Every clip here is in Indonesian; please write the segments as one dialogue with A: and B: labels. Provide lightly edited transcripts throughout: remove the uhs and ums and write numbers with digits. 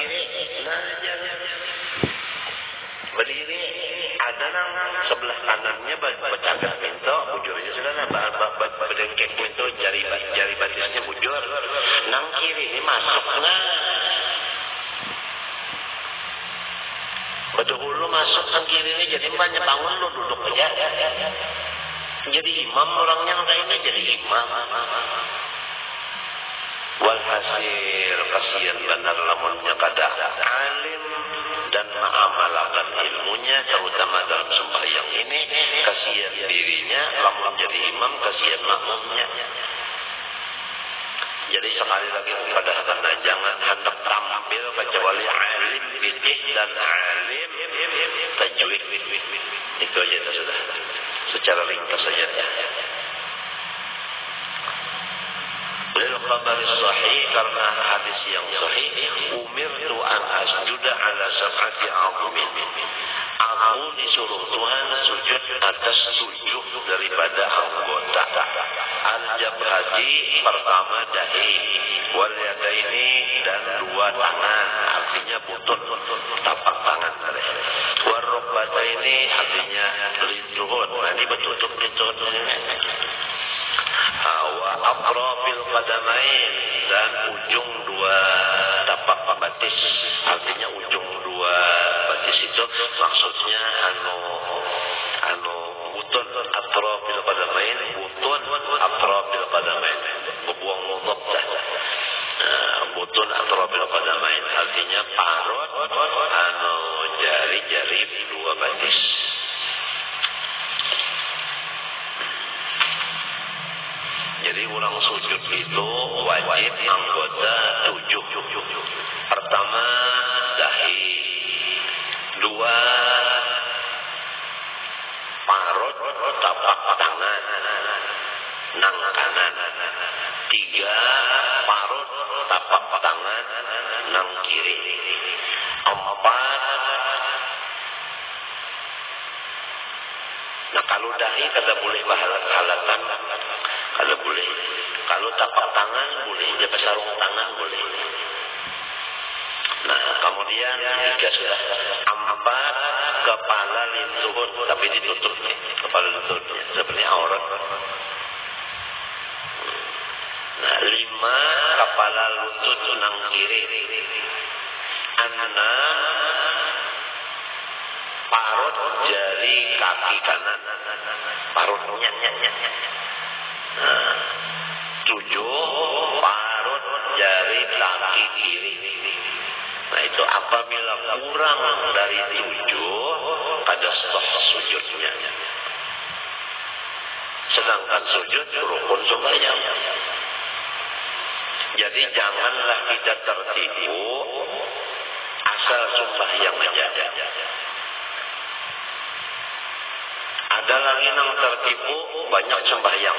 A: kiri. Nah, jangan. Berdiri. Ada nang sebelah kanannya bercakap pintu, bujurnya sudah berdengkek pintu, jari batisnya bujur. Nang kiri ini masuk nah. Bedahulu masuk nang kiri ini jadi banyak bangun lu duduk aja. Jadi imam orangnya kayaknya jadi imam. Walhasil kasihan benar lamunnya kada alim dan mengamalkan ilmunya terutama dalam sembahyang ini, kasihan dirinya lamun jadi imam, kasihan makmumnya. Jadi sekali lagi pada karena jangan hendak tampil kecuali alim fikih dan alim tajwid. Itu aja sudah secara ringkas saja. Lil khabari sahih, karena hadis yang sahih, umirtu an asjuda ala sab'ati a'zumin. Aku disuruh Tuhan sujud atas 7 daripada anggota. Al-jabhati, pertama dahi, wal yadaini, dan 2 tangan, artinya butut, tapak tangan. Wal rukbataini, artinya lintuhun, ini betutup lintuhun. Wa atrafil qadamain, dan ujung 2 tapak batis, artinya ujung 2 batis itu maksudnya butun. Atrafil qadamain, butun atrafil qadamain, berbuang mudhaf dah. Butun atrafil qadamain artinya parut jari-jari 2 batis. Jadi ulang sujud itu wajib anggota 7. Pertama dahi, 2 parut tapak tangan nang kanan, 3 parut tapak tangan nang kiri, 4. Nah kalau dahi kada boleh bahalat-halatan, kada boleh. Kalau tapak tangan boleh, dia sarung tangan boleh. Nah kemudian 3 sudah. 4 kepala lintuhun, tapi ditutup nih kepala lintuhunnya, sebenarnya aurat. Nah 5 kepala lutut nang kiri. 6 parut jari kaki kanan, parutnya. 7 parut jari kaki kiri. Nah itu apabila kurang dari 7 pada stop sujudnya. Sedangkan sujud rukun sembahyang. Jadi janganlah kita tertipu asal sembahyang aja. Ada lagi yang tertipu banyak sembahyang.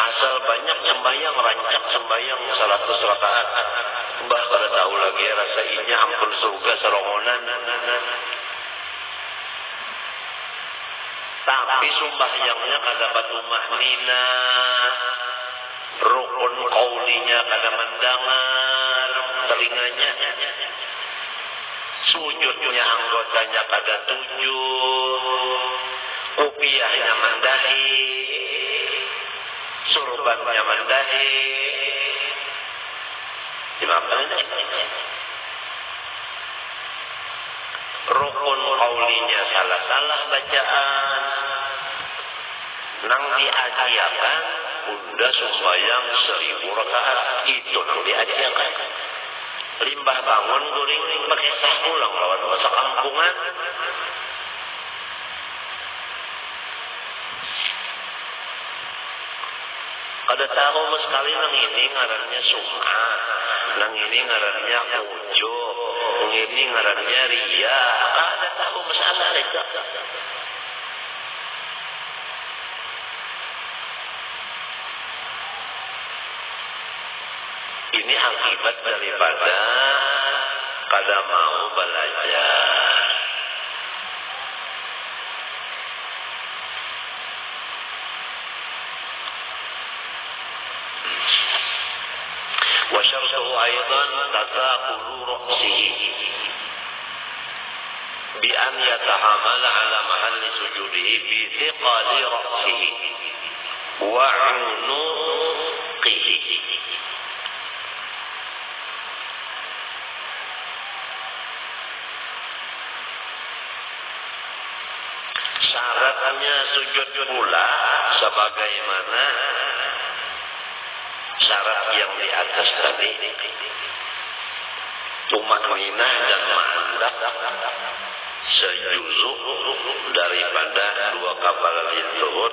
A: Asal banyak sembahyang, rancak sembahyang 100 rakaat. Mbah kada tahu lagi rasainya ampun surga serongonan. Tapi sembahyangnya kada batumah nina, rukun qaulinya kada mendengar telinganya, sujudnya anggotanya kada 7, upiahnya mandahi, surbannya mandahi. Dimaafkan ini. Rukun qaulinya salah-salah bacaan. Nang diajiakan bunda sembahyang 1000 rakaat, itu nang diajiakan. Limbah bangun guring pakai sahulang lawan masa kampungan. Ada tahu sekali nang ini ngarannya sum'ah, nang ini ngarannya ujub, nang ini ngarannya riya. Ada tahu masalah itu. Ini akibat daripada kada mau belajar. Wa syartuhu aidan tataqulu ra'sihi bi an yatahamala ala mahalli sujudihi bi thiqali ra'sihi wa 'unuqihi. Syaratnya sujud pula sebagaimana syarat yang di atas tadi, tumakninah dan ma'andak sejuzu daripada dua kafalah tuhud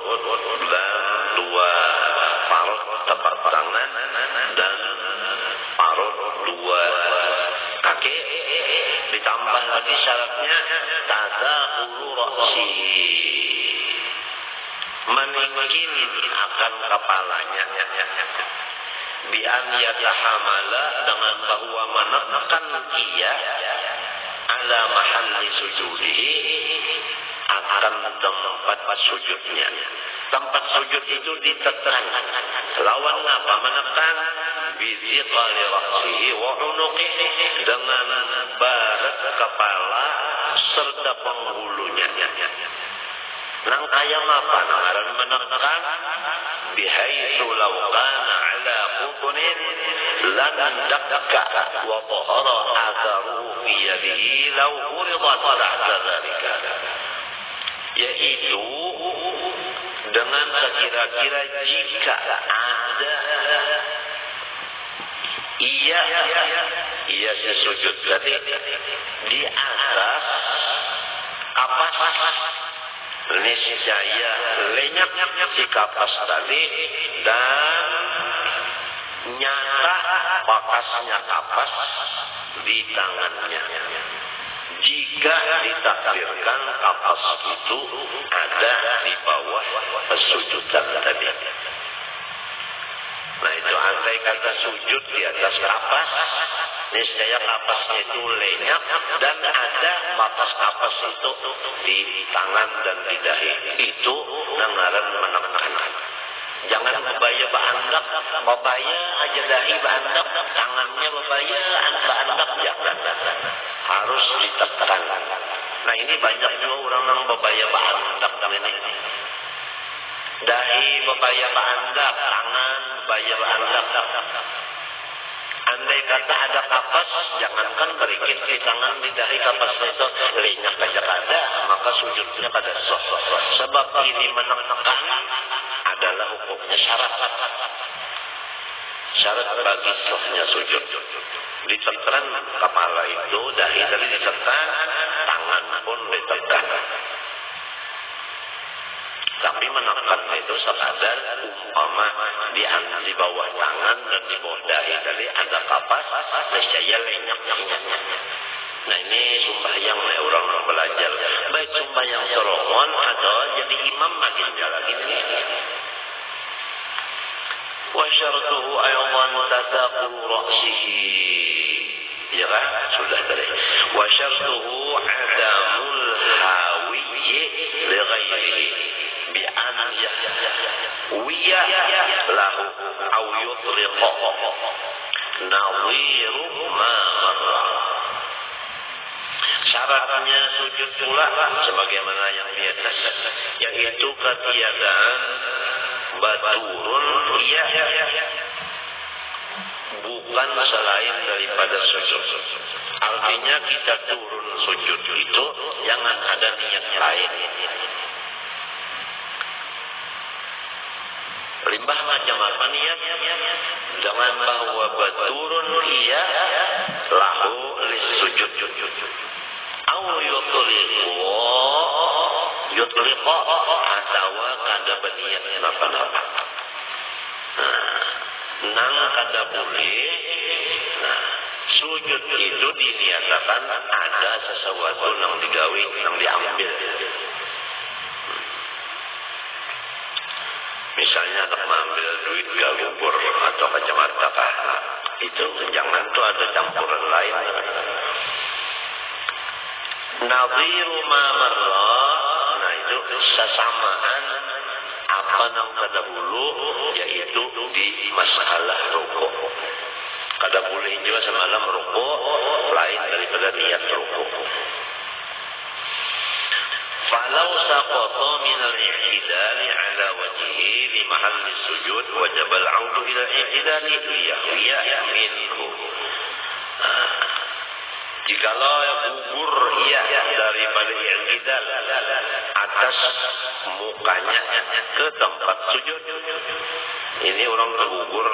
A: dan dua farad tapak tangan dan farad dua kaki, ditambah lagi syaratnya tadahulu ra'sihi, meningkil akan kepalanya, bi an yatahamala dengan bahwa menekan ia ala mahalli sujudihi akan tempat sujudnya. Tempat sujud itu ditekan. Lawan apa? Menekan bi thiqali ra'sihi wa 'unuqihi, dengan barat kepala serta penghulunya. Nang ayam apa? Nangaran menekan bihaitsu law kana ala qutunin lan dakka wa dhahara atharuhu fi yadihi law uridat ta'ala dzalika, yaitu dengan sekira-kira jika ada ia sujud tadi di atas kapas, niscaya lenyap si kapas tadi dan nyata bakasnya kapas di tangannya. Jika ditakdirkan kapas itu ada di bawah sujudan tadi. Nah itu andai kata sujud di atas kapas, niscaya kapasnya itu lenyap dan ada bakas kapas itu di tangan dan di dahi. Itu nangaran menekan. Jangan bebaya baandak, bebaya aja dahi baandak, tangannya bebaya baandak, jangan. Harus ditekan. Nah ini banyak juga orang yang bebaya baandak ini. Dahi bebaya baandak, tangan bebaya baandak. Andai kata ada kapas, jangankan berikit di tangan, di dahi kapasnya itu lenyap aja ada, maka sujudnya pada sah. Sebab ini menekan adalah hukumnya syarat. Syarat bagi sahnya sujud. Ditekan kepala itu, dahi tadi ditekan, tangan pun ditekan. Tapi menekan itu sekadar umpama di bawah tangan dan di bawah dahi tadi ada kapas, nescaya lenyap. Nah ini sembahyang orang belajar. Baik sembahyang sorongan atau jadi imam makin lagi nih. Wa syartuhu aydan tataqu ra'sihi. Ya kan? Sudah tadi. Wa syartuhu adamul hawiyyi li ghairihi. Bi'an yahwiya lahu aw yutriqa nadhiru ma marra. Syaratnya sujud pula sebagaimana yang di atas, yaitu ketiadaan baturun bukan selain daripada sujud. Artinya kita turun sujud itu jangan ada niat lain. Limbah macam apa niatnya? Dengan bahwa baturun lahu lisujud. Au yutliqa atau kada berniat apa-apa. Nang kada boleh. Nah, sujud itu diniatakan ada sesuatu nang digawi, nang diambil. Misalnya untuk mengambil duit galubur atau kacamata kah, itu jangan tuh ada campuran lain. Nadhiru ma marra, nah itu sesamaan apa nang terdahulu, yaitu di masalah rukuk. Kada boleh juga semalam rukuk, lain sujud wajib al-'audu ila i'tidali liyahwiya minhu. Jikalau gugur ia daripada i'tidal atas mukanya ke tempat sujud, ini orang tergugur,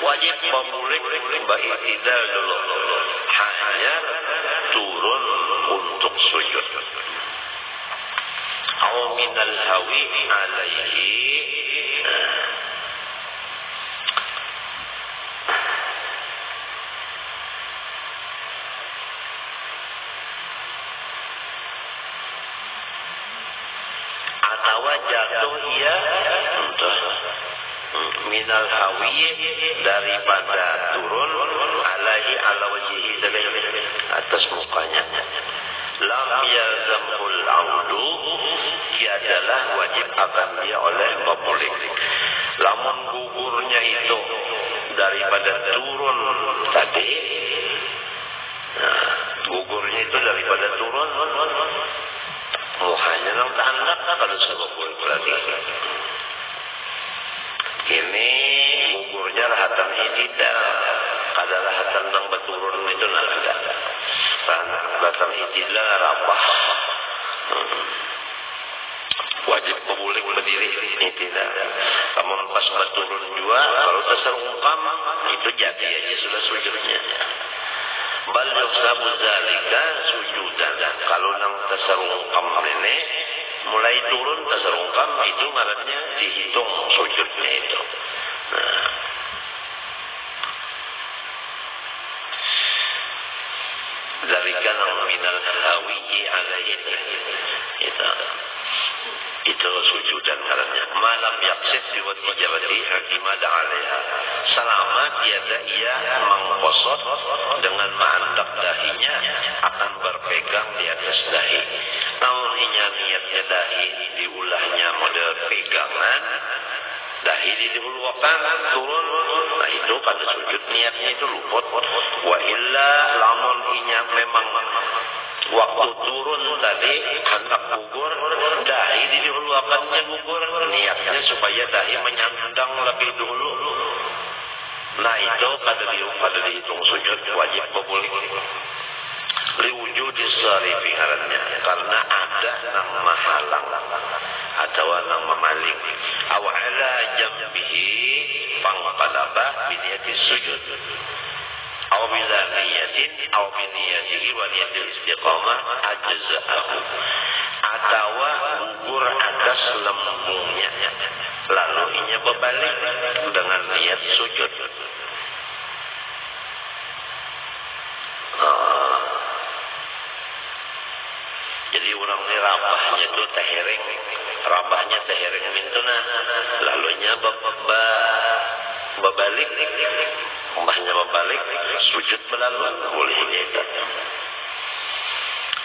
A: wajib memulih i'tidal dulu, hanya turun untuk sujud. Aw minal hawi alaihi, atau jatuh ia minal hawi daripada turun alaihi ala wajhihi atas mukanya. Lam yalzamul audu, tiadalah wajib akan dia oleh memulih. Lamun gugurnya itu daripada turun tadi, gugurnya itu daripada turun, muhanya nang tanda kalau sebab berarti ini gugurnya rahatan i'tidal, kada rahatan nang beturun itu nang ada. Rahatan i'tidal rabah, wajib memulih berdiri i'tidal. Namun pas beturun juga kalau terserungkam itu jadi aja sudah sujudnya. Bal yuhsabu zalika sujudan. Kalau nang terserungkam ini mulai turun terserungkam itu ngarannya dihitung sujudnya itu. Zalika nang minal hawiyi alaihi itu sujudan ngarannya. Malam yaksid biwati jabati hakimad alaiha, selama tiada ia mengkosot dengan ma'andak dahinya akan berpegang di atas dahi. Namun inya niatnya dahi diulahnya model pegangan, dahi dihulwakan turun, nah itu pada sujud niatnya itu luput. Wa illa lamun inya memang waktu turun tadi hendak gugur, dahi dihulwakannya gugur, niatnya supaya dahi menyandang lebih dulu. Nah itu pada dihitung sujud wajib memulih. Liwujudi sarifi ngarannya, karena ada nang mahalang atau nang memaling. Aw ala jambihi fangqalaba bi niyati sujud. Aw bila niyatin aw bi niyatihi wa niyatil istiqamah ajza'ahu. Atau gugur atas lembungnya, lalu inya berbalik dengan niat sujud. Jadi orang ini rabahnya itu tehereng, rabahnya tehereng mintuna, lalunya berbalik, mbahnya berbalik, sujud melalui bolehnya itu.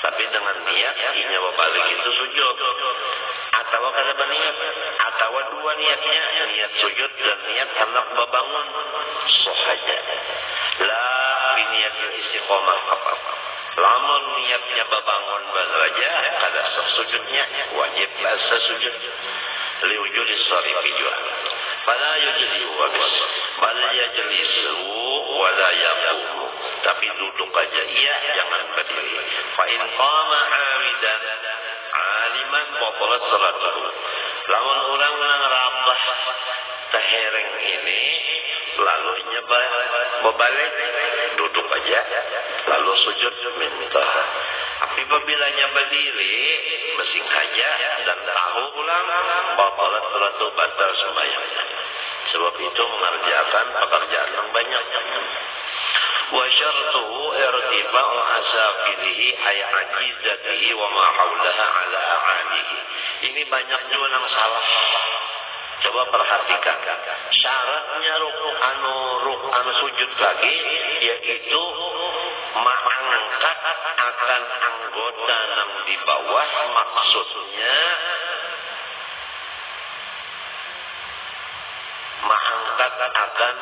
A: Tapi dengan niat inya berbalik itu sujud. Atau kada berniat, atau dua niatnya, niat sujud dan niat hendak berbangun, sahaja. La biniyatil istiqamah apa-apa. Lamun niatnya berbangun saja, kada sah sujudnya, wajib bahasa sujud. Liwujudi sharifi juga. Fala yujzi'u wabis, bal yajlisu wala yaqumu. Tapi duduk aja ia, jangan berdiri. Fa in qama amidan aliman batalat salatuhu. Lamun orang ngerabah tehereng ini, lalu berbalik, duduk aja, lalu sujud minta. Tapi apabila berdiri, mesing aja dan tahu ulang, batalat salatu batal sembahyangnya. Sebab itu mengerjakan pekerjaan yang banyak. Wa syartuhu irtifa'u asafilihi ay ajizatihi wa ma haulaha ala a'alihi. Ini banyak juga yang salah. Coba perhatikan. Syaratnya anu sujud lagi yaitu mengangkat akan anggota yang di bawah, maksudnya mengangkat akan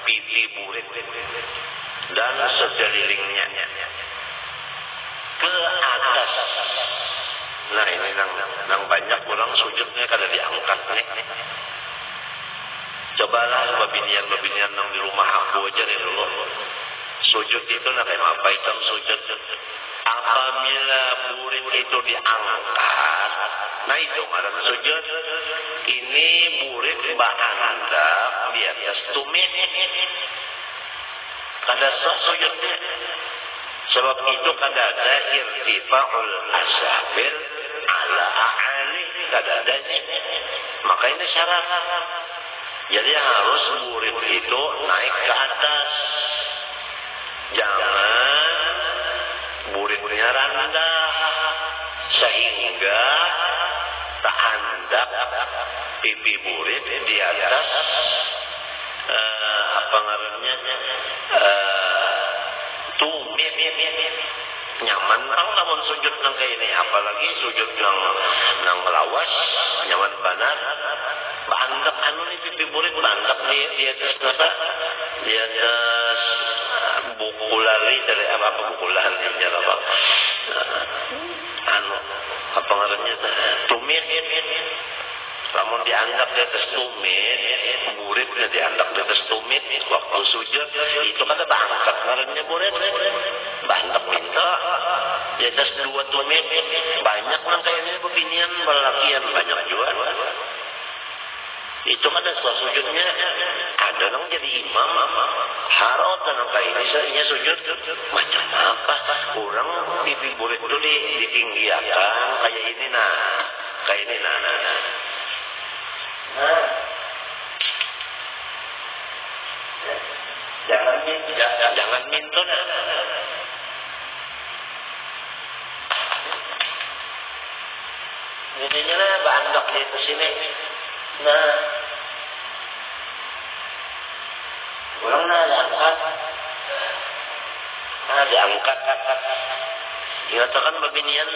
A: pipi burit dan sekelilingnya ke atas. Nah ini nang banyak orang sujudnya kada diangkat nih. balas babinian nang di rumah aku aja nih dulu. Sujud itu nak kayak apa hitam sujud. Apabila burit itu diangkat, nah itu malam sujud. Ini burit bahanda di atas tumit. Kada sah sujudnya. Sebab itu kada ada irtifa'ul asabil ala a'ali, kada ada. Maka ini syarat. Jadi harus burit itu naik ke atas. Jangan buritnya rendah sehingga tak handap pipi burit di atas apa ngarannya tumit. Nyaman kalau namun sujud nang kayak ini, apalagi sujud nang lawas nyaman banget. Bandap anu nih pipi burit bandap di atas apa? Di atas buku lali dari apa buku lali jalan apa? Anu apa ngarannya tumit. Namun dianggap di atas tumit, buritnya dianggap di atas tumit waktu sujud itu kan ada angkat ngarannya burit. Bandap minta di atas dua tumit banyak nang kayaknya pepinian balakian banyak juga. Itu kan ada sujudnya ada nang jadi imam harot dan kayak ini saya sujud macam apa orang pipi burit itu ditinggiakan kayak ini kayak ini jangan mintun. Ininya lah bandok di atas sini. Nah, orang diangkat. Dikatakan babinian.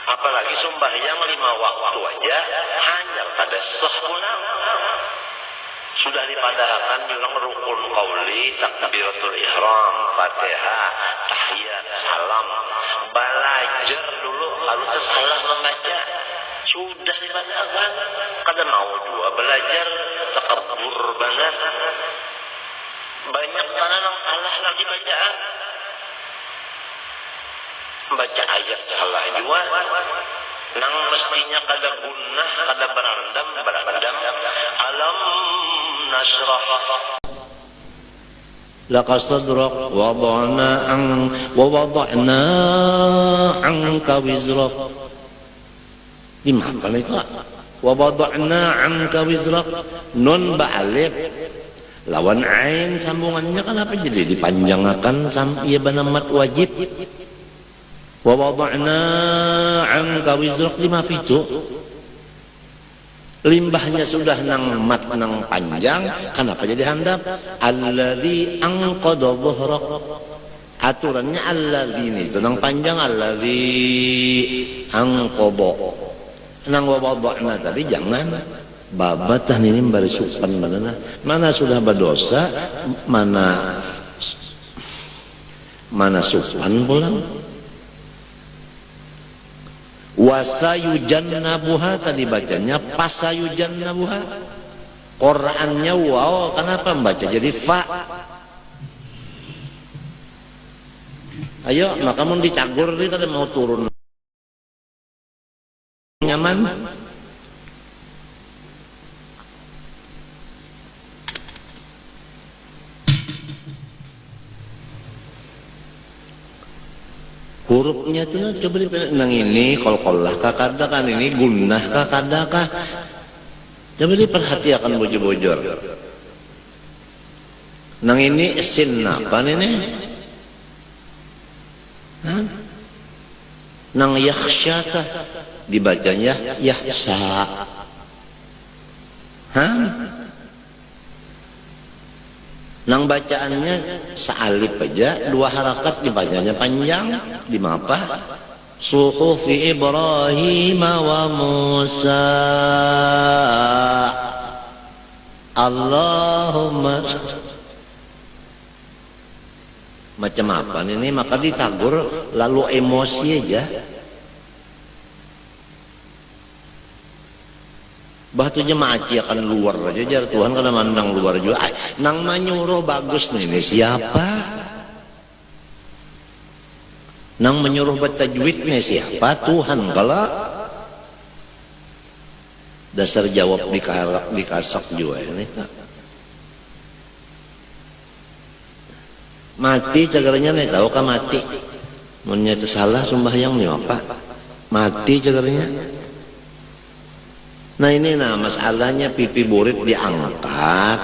A: Apalagi sembahyang 5 waktu aja hanya pada sah pulang. Sudah dipadahkan juga rukun qauli, takbiratul ihram, Fatihah, tahiyat, salam. Belajar dulu kalau salah membaca. Sudah dipadahkan. Kada mau dua belajar takabur banget. Banyak mana yang salah lagi bacaan. Baca ayat salah juga. Nang mestinya kada gunnah, kada berandam. Alam nasrah.
B: Laqad sadrak wa wada'na anka wizrak. Di mana itu? Wa wada'na anka wizrak. Nun ba'alif lawan ain sambungannya kenapa jadi dipanjangkan sampai banamat wajib. Wa wada'na anka wizrak 5 pitu. Limbahnya sudah nang mat nang panjang, kenapa jadi handap? Alladzi anqadha dhuhrak. Aturannya alladzi itu nang panjang alladzi anqadha. Nang wada'na tadi jangan babatan ini bari supan mana sudah berdosa, mana supan pulang. Wasayujannabuha tadi bacanya pasayujannabuha. Qur'annya wow, kenapa membaca jadi fa? Ayo, maka mau dicagur nih kada mau turun nyaman. Hurufnya tuh coba nang ini kol-kolah kakada kan ini gunnah kakada kah. Coba diperhatikan bojor-bojor. Nang ini sin apa ini? Nang yakhsha kah dibacanya yahsa. Nang bacaannya sa'alif aja 2 harakat dibacanya panjang di mapa suhufi Ibrahim wa Musa Allahumma macam apa ini maka ditagur lalu emosi aja. Batu jemaah akan luar aja jar Tuhan karena mandang luar juga. Nang menyuruh bagus nih, ini siapa? Nang menyuruh bertajwid nih siapa? Tuhan kalau dasar jawab dikasak juga ini. Mati cagarnya nih tahu kan mati. Munnya salah sembahyang nih apa? Mati cagarnya. Nah ini masalahnya pipi burit diangkat,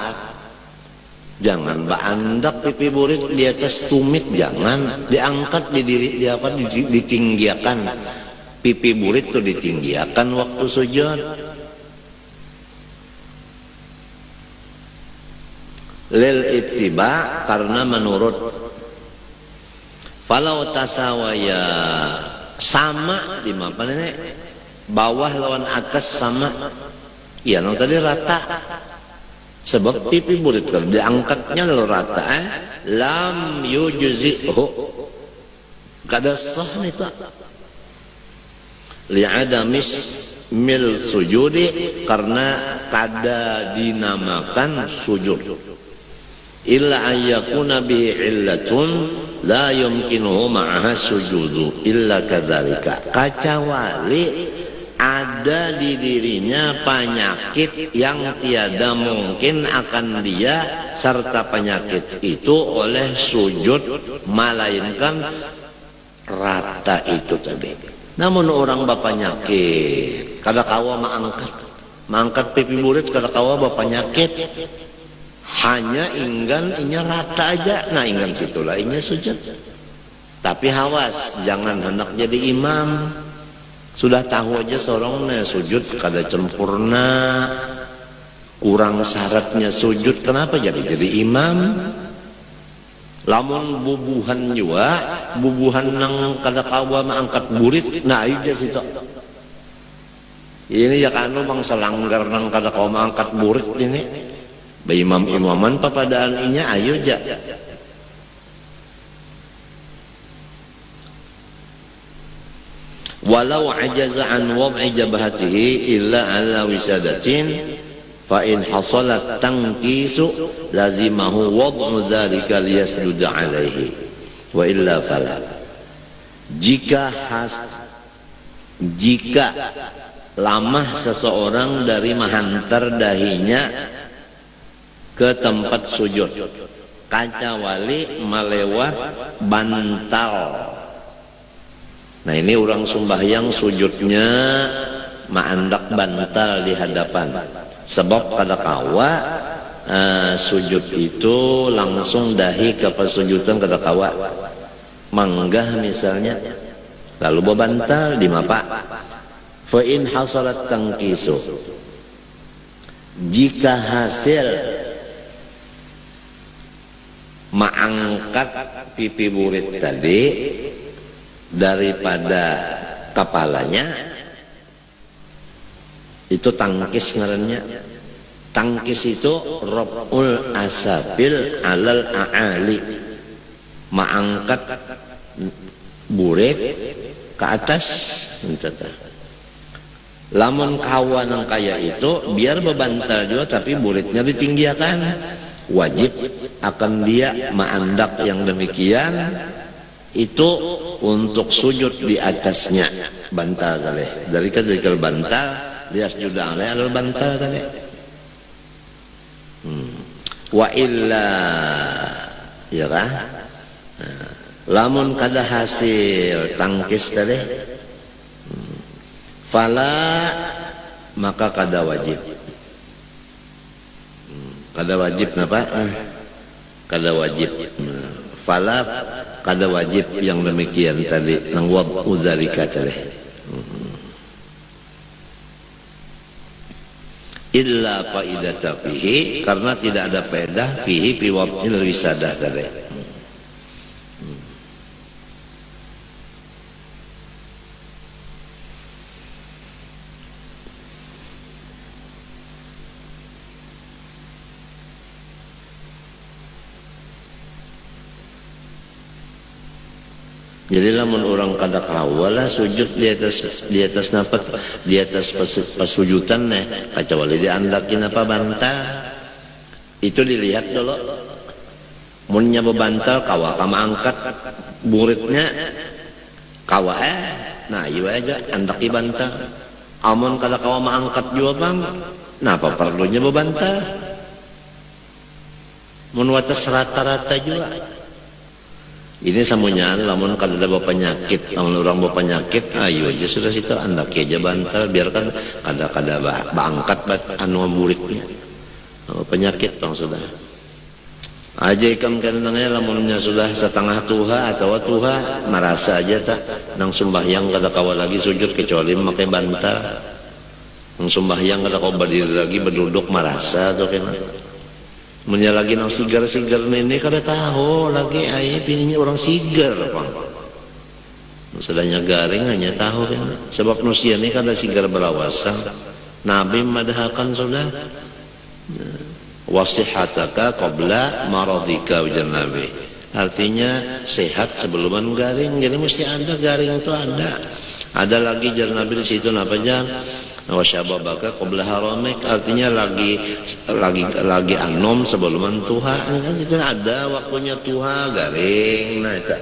B: jangan baandak pipi burit di atas tumit, jangan diangkat ditinggiakan. Pipi burit tuh ditinggiakan waktu sujud. Lil ittiba karena menurut. Falau tasawaya sama di mana nih? Bawah lawan atas sama, ya nong tadi rata. Sebab pipi burit kalau diangkatnya lalu rata, lam yujzi'hu, kada sah nih tak. Li'adamis mil sujudi karena kada dinamakan sujud. Illa ayyakuna bihi illatun la yumkinuhu ma'aha sujudu illa kadzalika. Kacawali ada di dirinya penyakit yang tiada mungkin akan dia serta penyakit itu oleh sujud, melainkan rata itu tadi. Namun orang bapak penyakit kada kawa mangkat pipi burit kada kawa bapak penyakit, hanya inggan inya rata aja. Nah inggan situlah inya sujud. Tapi hawas jangan hendak jadi imam. Sudah tahu aja sorongnya sujud kada sempurna, kurang syaratnya sujud, kenapa jadi imam? Lamun bubuhan juga, bubuhan nang kada kawa mangkat burit, nah aja situ. Ini ya kanu bang selanggar nang kada kawa mangkat burit ini. Imam-imaman papadaan inya ayo aja. Walau ajaza an wad'i jabhatihi illa ala wisadatin fa in hasalat tankisu lazimahu wad'u dzalika liyasjuda alaihi wa illa fala. Jika lamah seseorang dari menghantar dahinya ke tempat sujud kacawali melewat bantal. Nah ini orang sembahyang sujudnya maandak bantal di hadapan. Sebab kada kawa sujud itu langsung dahi ke persujudan kada kawa. Manggah misalnya lalu bebantal di mapa. Fa in hasalat tangkisu. Jika hasil mengangkat pipi burit tadi daripada kepalanya, itu tangkis ngarannya. Tangkis itu raf'ul asabil alal a'ali, mengangkat burit ke atas. Lamun kawan yang kaya itu biar bebantal juga tapi buritnya ditinggiakan, wajib akan dia mengandak yang demikian itu untuk sujud di atasnya bantal tadi. Dari bantal dia sujud alal bantal tadi. Wa illa ya kan? Lamun kada hasil tangkis tadi, fala maka kada wajib. Kada wajib napa? Kada wajib. Fala kada wajib yang demikian tadi nang wad'u dzalika tadi. Illa faidata fihi, karena tidak ada faedah fihi fi wad'il wisadah tadi. Jadi lamun orang kada kawala sujud di atas napas di atas pasujudan kecuali diandakin apa bantah itu dilihat dulu. Munnya bebantal kawa kama angkat buritnya kawa nah iya aja andaki bantal. Amun kada kawa maangkat juga bang, napa perlunya bebantal? Mun watas rata-rata juga. Ini samunya lamun kada ada penyakit, lamun orang penyakit, ayo aja sudah situ andaki aja bantal biarkan kada baangkat anu buritnya. Penyakit bang sudah. Aja ikam kanangnya lamunnya sudah setengah tuha atau tuha merasa aja tak nang sembahyang kada kawa lagi sujud kecuali memakai bantal. Nang sembahyang kada kawa berdiri lagi berduduk merasa tuh kena. Munya lagi nang sigar-sigar ini kada tahu lagi ayah pininya orang sigar bang. Sedangnya garing hanya tahu kan. Sebab nusia ini kada sigar belawasan. Nabi madahakan sudah. Wasihataka qabla maradika ujar Nabi. Artinya sehat sebelum garing. Jadi mesti ada garing itu ada. Ada lagi jar Nabi di situ apa jar? Wasyababaka qabla haramik, artinya lagi anom sebelum tuha. Itu ada waktunya tuha garing. Nah itu.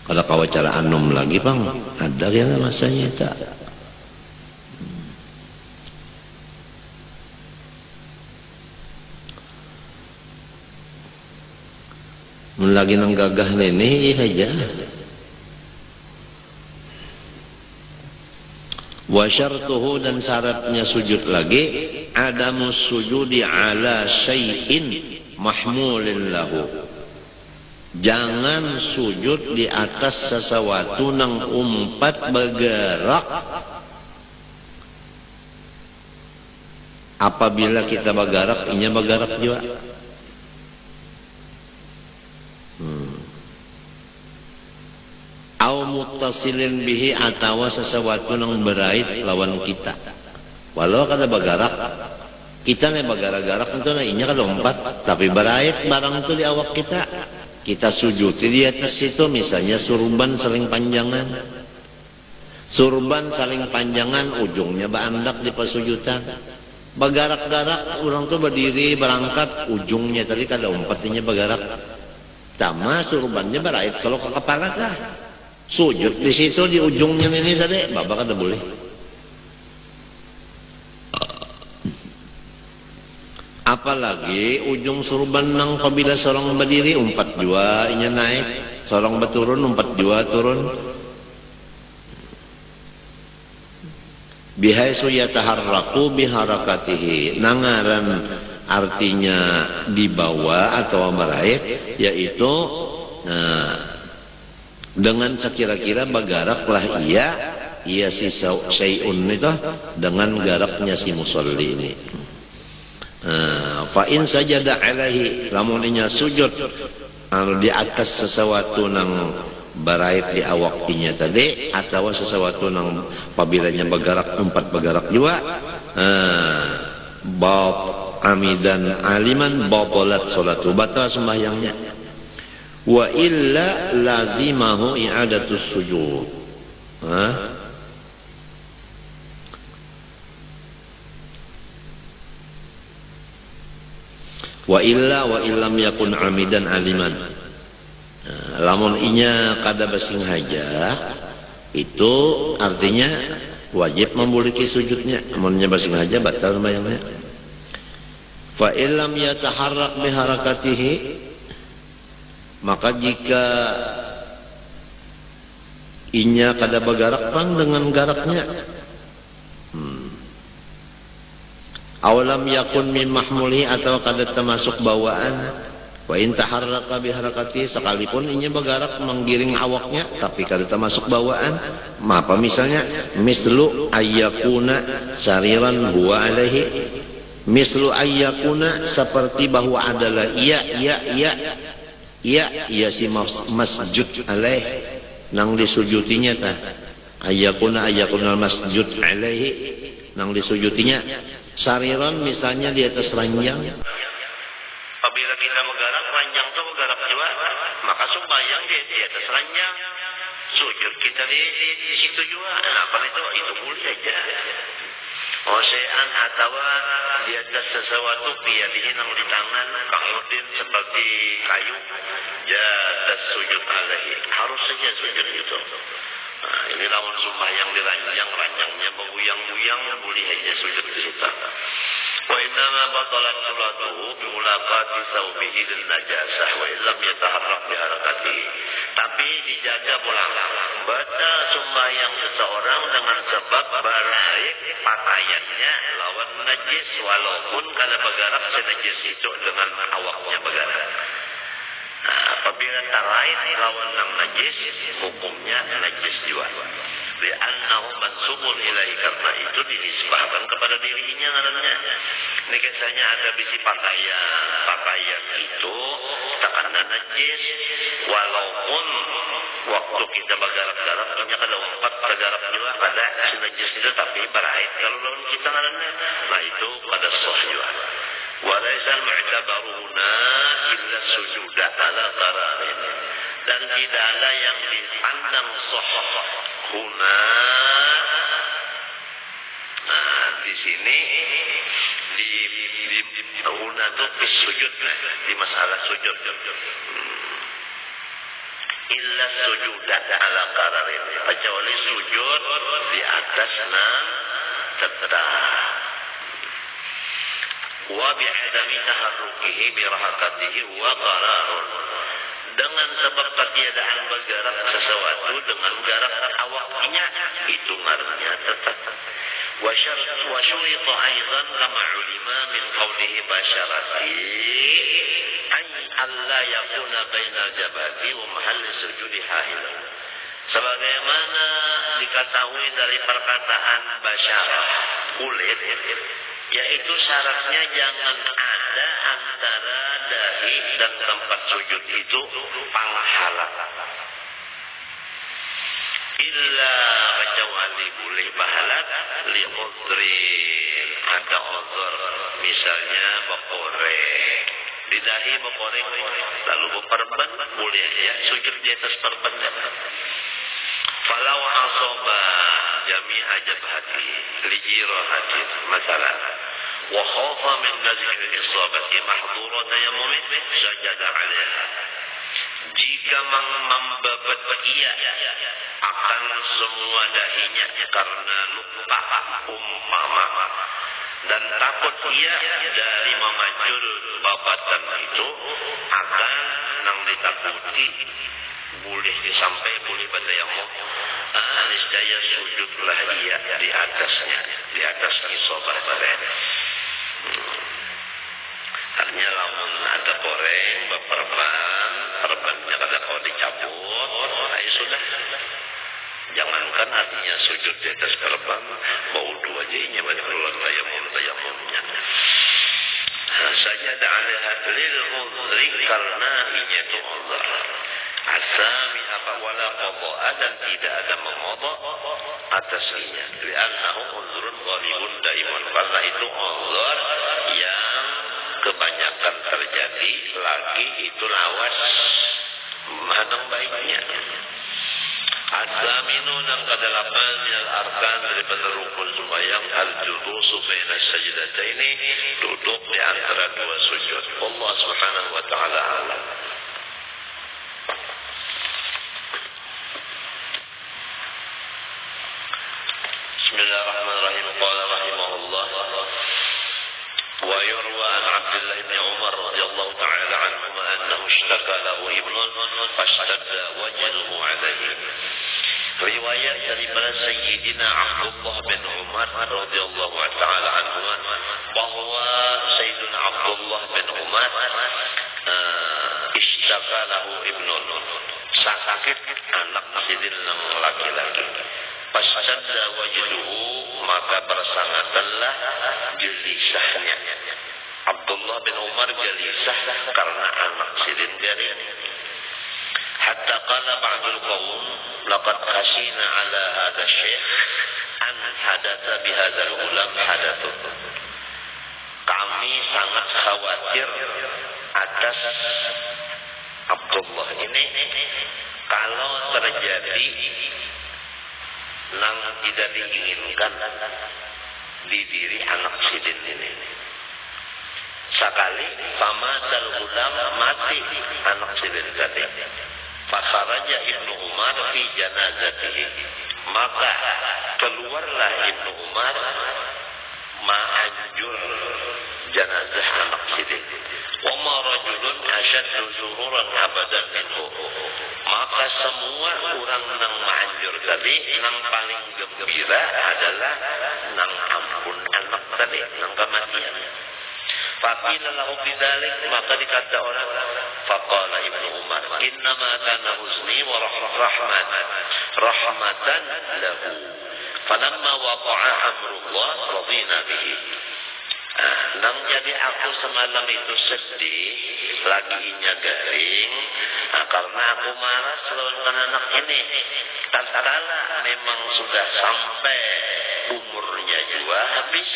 B: Kalau kau cara anom lagi bang, ada kan masanya tak. Lagi nang gagah ini aja. Wa syartuhu dan syaratnya sujud lagi adamus sujudi ala syai'in mahmulin lahu. Jangan sujud di atas sesuatu nang umpat bergerak. Apabila kita bergerak, inya bergerak juga. Au muttasilin bihi atawa sesuatu nang berait lawan kita. Walau kada bagarak, kita nih bagarak-garak itu nah inya kada lompat, tapi berait barang itu di awak kita. Kita sujud di atas situ misalnya surban saling panjangan. Surban saling panjangan ujungnya baandak di pasujudan. Bagarak-garak orang tuh berdiri berangkat ujungnya tadi kada umpatnya bagarak. Tama surbannya berait kalau ke kepala kah? Sujud di situ di ujungnya ini tadi, babak kada boleh. Apalagi ujung surban nang apabila seorang berdiri umpat jua inya naik, seorang berturun umpat jua turun. Bihaisu yataharraku biharakatihi, nangaran artinya dibawa atau merait, yaitu dengan sekira-kira bagaraklah ia si syai'un itu dengan garaknya si musalli ini. Fa in sajada alaihi, lamun inya sujud di atas sesuatu nang barait di awaknya tadi atau sesuatu nang apabila bergerak empat bergerak juga bab amidan aliman batalat salatu, batal sembahyangnya. Wa illa lazimahu i'adatus sujud. Wa illam yakun amidan aliman. Lamun inya kada basing haja, itu artinya wajib memuliki sujudnya. Amunnya basing haja batal sembahyangnya. Fa illam yataharrak biharakatihi, maka jika inya kada bergerak bang dengan garaknya, awalam yakun min mahmuli atau kada termasuk bawaan, wa in taharraka biharakati, sekalipun inya bergerak menggiring awaknya tapi kada termasuk bawaan, apa misalnya mislu ayyakuna sariran huwa alaihi, mislu ayyakuna seperti bahwa adalah ia si masjud alaih nang disujutinya ta ayakuna masjud alaihi nang disujutinya sariran misalnya di atas ranjang. Apabila kita bergerak ranjang itu bergerak juga
A: maka sembahyang di atas ranjang, sujud kita di situ juga. Kenapa itu boleh aja. Osean atau di atas sesuatu biadihin yang di tangan Kang Udin seperti kayu, ya atas sujud alaihi, harus saja sujud itu. Nah, ini lawan sembahyang di ranjangnya berguyang-guyang, boleh aja sujud di situ. Wa inna ma batalat salatuhu bi mulaqati thawbihi lin najasah wa illam yataharrak bi harakatihi. Tapi dijaga pula baca sembahyang seseorang dengan sebab baraik pakaiannya lawan najis, walaupun kalau bergerak si najis itu dengan awaknya bergerak. Nah, apabila tarain lawan yang najis, hukumnya najis juga. Li'annahu mansubun ilaihi, karena itu dinisbahkan kepada dirinya ngarannya. Ini kisahnya ada bisi pakaian itu takkan najis, walaupun waktu kita bergerak-gerak punya kada umpat bergerak juga kada si najis itu, tapi beraid kalau lawan kita ngarannya. Nah itu pada sah juga. Walaisal mu'tabaruna illa sujuda ala qararin, dan tidaklah yang dipandang sah huna. Nah di sini di huna itu sujud, di masalah sujud. Illa sujuda ala qararin, kecuali sujud di atas nan tetap. Wa bi'adami taharrukihi birahakatihi wa qararun, dengan sebab ketiadaan bergerak sesuatu dengan gerak awaknya, itu ngarannya tetap. Wa syurita aidan kama ulima min qawlihi basyarati ay alla yakuna bainal jabati wa mahalli sujudi hahilan. Sebagaimana diketahui dari perkataan basyarah, kulit, yaitu syaratnya jangan ada antara dahi dan tempat sujud itu panghala. Illa kecuali boleh bahalat li udrin, ada uzur, misalnya berkorek di dahi, berkorek lalu berperban, boleh ya sujud di atas perban. Falau asaba jami'a jabhati li jirahatin masalah wa khafa min nazhi al-isabati mahdhura tayammum sajada 'alaiha. Jika membabat ia akan semua dahinya karena luka umpama, dan takut ia dari memajul babatan itu akan nang ditakuti boleh disampai boleh batayamum, niscaya sujudlah ia di atasnya, di atas isabah badan. Artinya lamun ada goreng perbannya kada kau dicabut, ayo sudah. Jangankan artinya sujud di atas perban, bau dua jadinya pada keluar tayamumnya. Sajada 'alaiha lil udhri, karena ini itu uzur. Asami apa wala qada, dan tidak ada mengqada atasnya. Li'annahu uzrun ghalibun daiman, karena itu uzur yang kebanyakan terjadi, lagi itu lawas manang baiknya. As-saminu yang kedelapan minal arkan daripada rukun sembahyang al-julusu baina sajdataini, duduk di antara dua sujud. Allah Subhanahu wa taala alam. Bismillahirrahmanirrahim. Qala rahimahullah wa yurwa an Abdullah bin Umar radhiyallahu ta'ala anhuma annahu ishtaka lahu ibnun fashtadda wajhuhu alayhi. Riwayat daripada Sayyidina Abdullah bin Umar radhiyallahu ta'ala anhuma bahwa Sayyidina Abdullah bin Umar ishtaka lahu ibnun, sakit anak sidin laki-laki. Fashtadda wajhuhu, maka bersangatanlah gelisahnya. Abdullah bin Umar gelisah karena anak sidin dari ini. Hatta qala ba'dul qawm laqad khashina ala hadha syekh an hadatha bihadzal ulam hadathun. Kami sangat khawatir atas Abdullah ini kalau terjadi yang tidak diinginkan di diri anak sidin ini. Sekali sama gulam mati anak sidin tadi. Fakharaja Ibnu Umar fi janazatihi. Maka keluarlah Ibnu Umar ma'anjur jenazah anak sidin. Wa ma rajulun ashaddu zururan abadan minhu. Maka semua orang nang ma'anjur tadi nang paling gembira adalah nang ampun anak tadi, nang kematian. Faqila lahu bidzalik, maka dikata orang, faqala Ibnu Umar, innama kana huzni wa rahmatan lahu. Falamma waqa'a amrullah radina bihi. Nang jadi aku semalam itu sedih, laginya garing, karena aku marah dengan anak ini. Tatkala memang sudah sampai umurnya juga habis,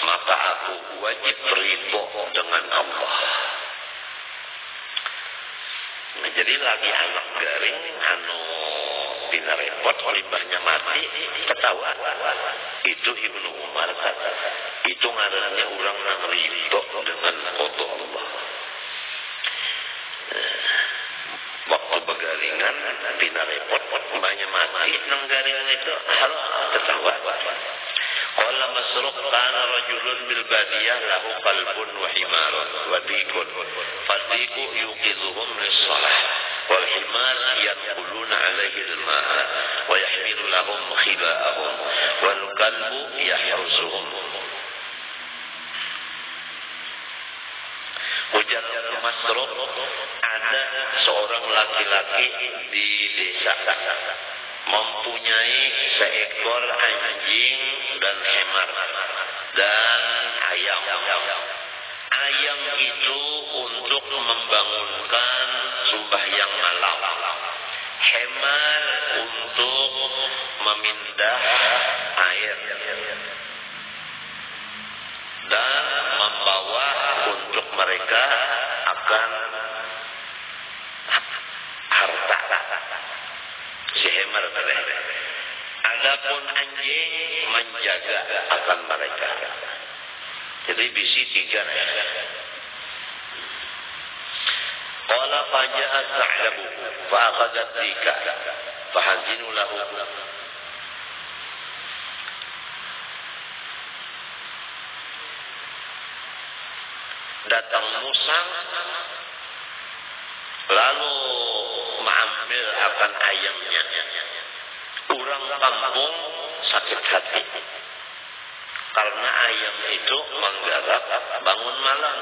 A: maka aku wajib ridho dengan Allah. Nah, jadi lagi anak garing, tina repot, limbahnya mati, ketawa. Itu Ibnu Umar kata, itu ngarannya orang yang ridho dengan qada Allah. Waktu begaringan, tina repot, banyak mati, nang garingan itu, halo, ketawa. Qala Masruq kana rajulun bil badiyah lahu qalbun wa himarun wa dikun. Fadiku yuqidhuhum lis-shalah. Wal himar yanquluna alaihi al-ma'a wa yahmilu lahum khiba'ahum wal qalbu yahrusuhum. Ujar Masruq, ada seorang laki-laki di desa mempunyai seekor anjing dan hemar dan ayam. Ayam itu untuk membangunkan sembahyang malam. Hemar untuk memindah air dan membawa untuk mereka akan harta. Si hemar tadi. Adapun anjing menjaga akan mereka. Jadi bisi 3. Qala faja'at ta'labu fa'akhadhat dika fahazinu lahu. Datang musang lalu mengambil akan ayamnya. Orang kampung sakit hati karena ayam itu menggarap bangun malam,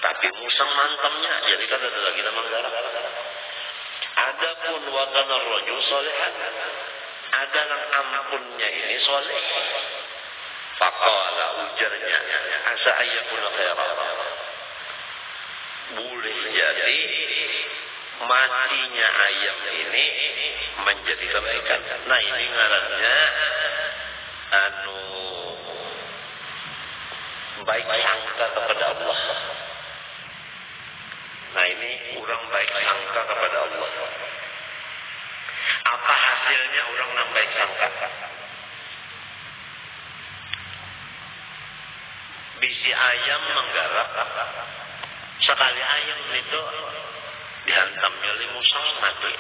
A: tapi musang mantamnya, jadi kan ada lagi yang menggarap. Adapun wa kana rajul sholihan, ada yang ampunnya ini soleh. Faqala, ujarnya, asa ayyakun khairan. Boleh jadi matinya ayam ini menjadi kebaikan. Nah, ini ngarannya baik sangka kepada Allah. Nah, ini orang baik sangka kepada Allah. Apa hasilnya orang yang baik sangka? Bisi ayam menggarap. Sekali ayam itu dihantamnya oleh musang mati.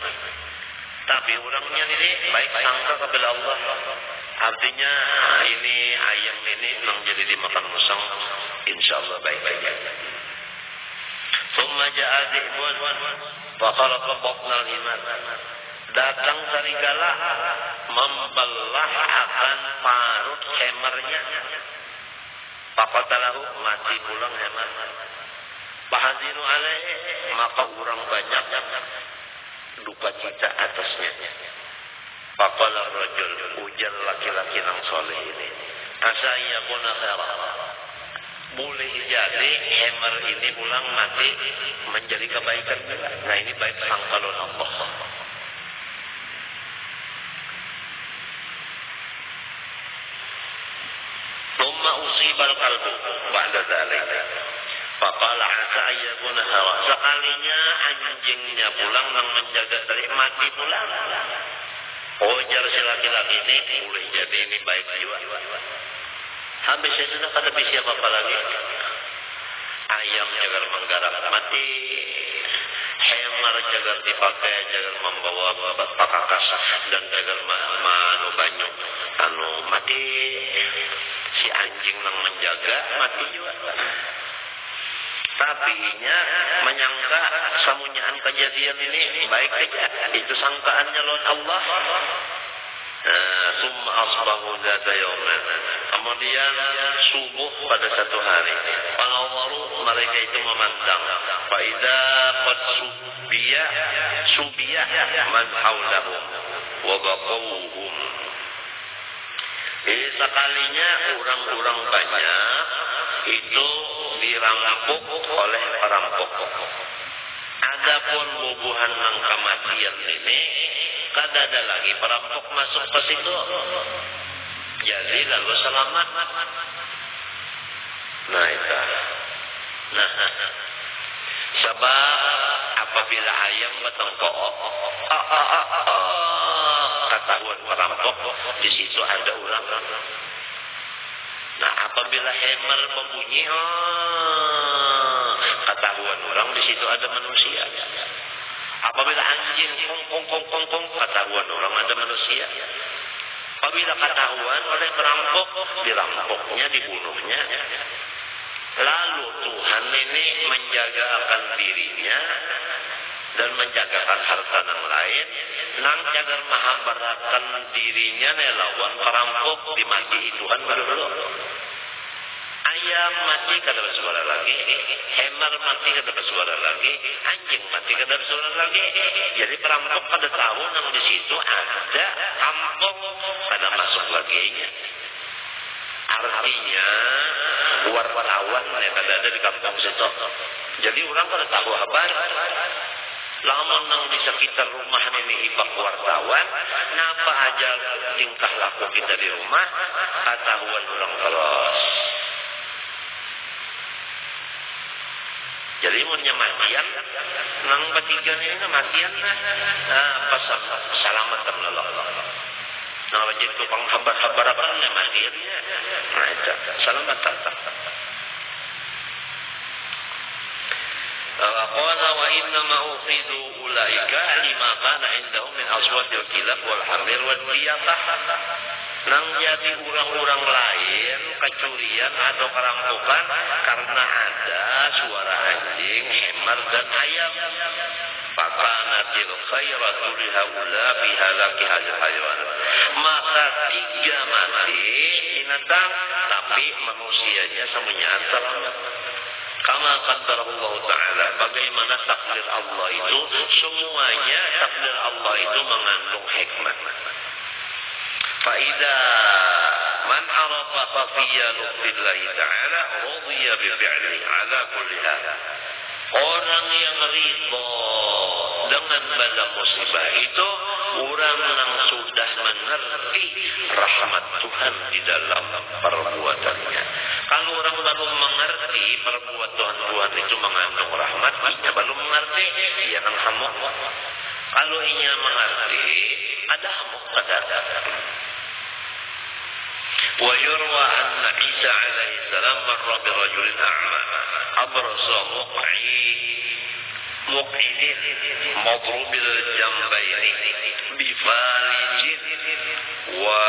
A: Tapi orangnya ini baik sangka kepada Allah. Artinya ini ayam ini menjadi dimakan musang, insyaallah baik-baik. Thumma ja'a dhi'bun fa khalaqa batnal himar. Datang serigala membelah akan parut hemarnya. Faqatalahu, mati pulang hemar. Fahazinu alaihi, maka orang banyak duka cita atasnya. Faqala rajul, ujar laki-laki yang soleh ini, asa yakuna khairan. Boleh jadi hemar ini pulang mati menjadi kebaikan juga. Nah, ini baik sangka Allah. Thumma usibal qalbu ba'da dzalik. Faqala asa ayyakuna hawa. Sekalinya anjingnya pulang yang menjaga tadi mati pulang. Ujar si laki-laki ini, boleh jadi ini baik jiwa. Habis itu sudah kada bisa apa lagi. Ayam jagar menggarap mati. Hemar jagar dipakai, jagar membawa pakakas dan jagar manu banyu. Mati. Si anjing yang menjaga mati juga. Tapi nya menyangka samunyaan kejadian ini baik saja. Itu sangkaannya lawan Allah. Summa asbahu dzata yauman. Kemudian subuh pada satu hari. Pangawaru mereka itu memandang. Fa idza qad subiya man haulahum wa baqawhum. Sekalinya orang-orang banyak itu dirampok oleh perampok. Adapun bubuhan nang kematian ini kada ada lagi perampok masuk ke situ. Jadi lalu selamat. Nah itu. Nah, sebab apabila ayam bertengkok, ketahuan perampok di situ ada orang. Nah, apabila hammer membunyi, ketahuan orang di situ ada manusia. Apabila anjing kong, ketahuan orang ada manusia. Apabila ketahuan oleh perampok, dirampoknya, dibunuhnya. Lalu Tuhan ini menjaga akan dirinya dan menjagakan harta yang lain. Nang jagar mahabarakan dirinya nelawan perampok dimati Tuhan dulu. Ayam mati kada bersuara lagi, hemar mati kada bersuara lagi, anjing mati kada bersuara lagi. Jadi perampok kada tahu nang di situ ada kampung kada masuk lagi. Artinya wartawan yang kada ada di kampung situ. Jadi orang kada tahu kabar. Lamun nang di sekitar rumah ini ibak wartawan, napa aja tingkah laku kita di rumah, ketahuan orang terus. Jadi munnya matian, nang bertiga ini matian pas selamat terlalu. Nah wajib tukang habar-habarakan matiannya, nah itu selamat terlalu. Qala wa inna ma ufidu ulaika lima kana indahum min aswatil kilab wal hamir wal diyatah. Nang jadi orang-orang lain kecurian atau kerampokan karena ada suara anjing, hemar dan ayam. Fakanatil khairatu lihaula fi halaki hadil hayawan. Maka tiga mati binatang, tapi manusianya semuanya selamat. Kama qaddarallah ta'ala, bagaimana takdir Allah itu, semuanya takdir Allah itu mengandung hikmah. Faida man arafa khafiya lutfillahi ta'ala radiya bi fi'lihi ala kulli hal. Orang yang ridho dengan bala musibah itu orang yang sudah mengerti rahmat Tuhan di dalam perbuatannya. Kalau orang baru mengerti perbuatan Tuhan itu mengandung rahmat, ia belum mengerti, ia akan hamuk. Kalau ia mengerti, ada hamuk pada. Wa yurwa anna Isa alaihi salam marra bi rajulin a'ma abrasa muqinin madrubil jambaini bi falijin wa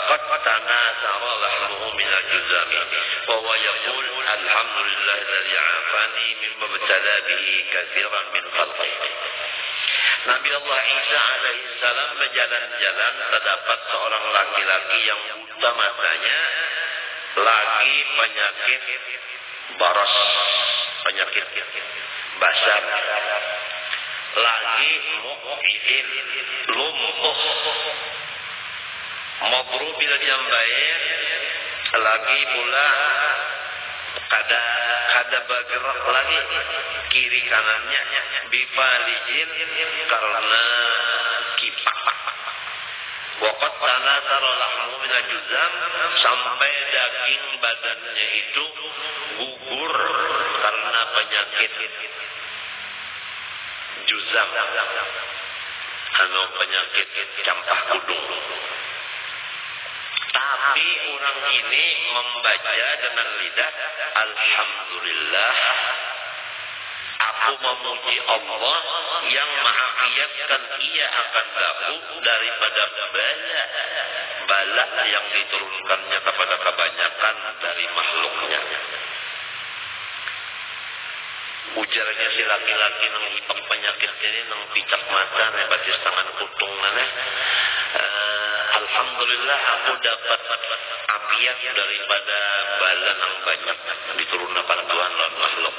A: qad tanasara lahmuhu min al-juzami wa huwa yaqul alhamdulillah alladhi 'afani mimma ibtala bihi katsiran min khalqihi. Nabi Allah Isa alaihissalam berjalan-jalan, terdapat seorang laki-laki yang buta matanya, lagi penyakit baras, penyakit basah, lagi mu'idin, lumpuh, madrubil jambain, lagi pula kada bergerak lagi kiri kanannya, bifalijin karena kipak. Waqat tanasara lahmu min al-juzam, sampai daging badannya itu gugur karena penyakit juzam, penyakit campak kudung. Tapi orang ini membaca dengan lidah, alhamdulillah, aku memuji Allah yang mengakibatkan ia akan daku daripada bala yang diturunkannya kepada kebanyakan dari makhluknya. Ujarnya si laki-laki nang hipak penyakit ini nang picak mata nih batis tangan kutung nane. Alhamdulillah aku dapat apiat daripada bala nang banyak diturunkan Tuhan lawan makhluk.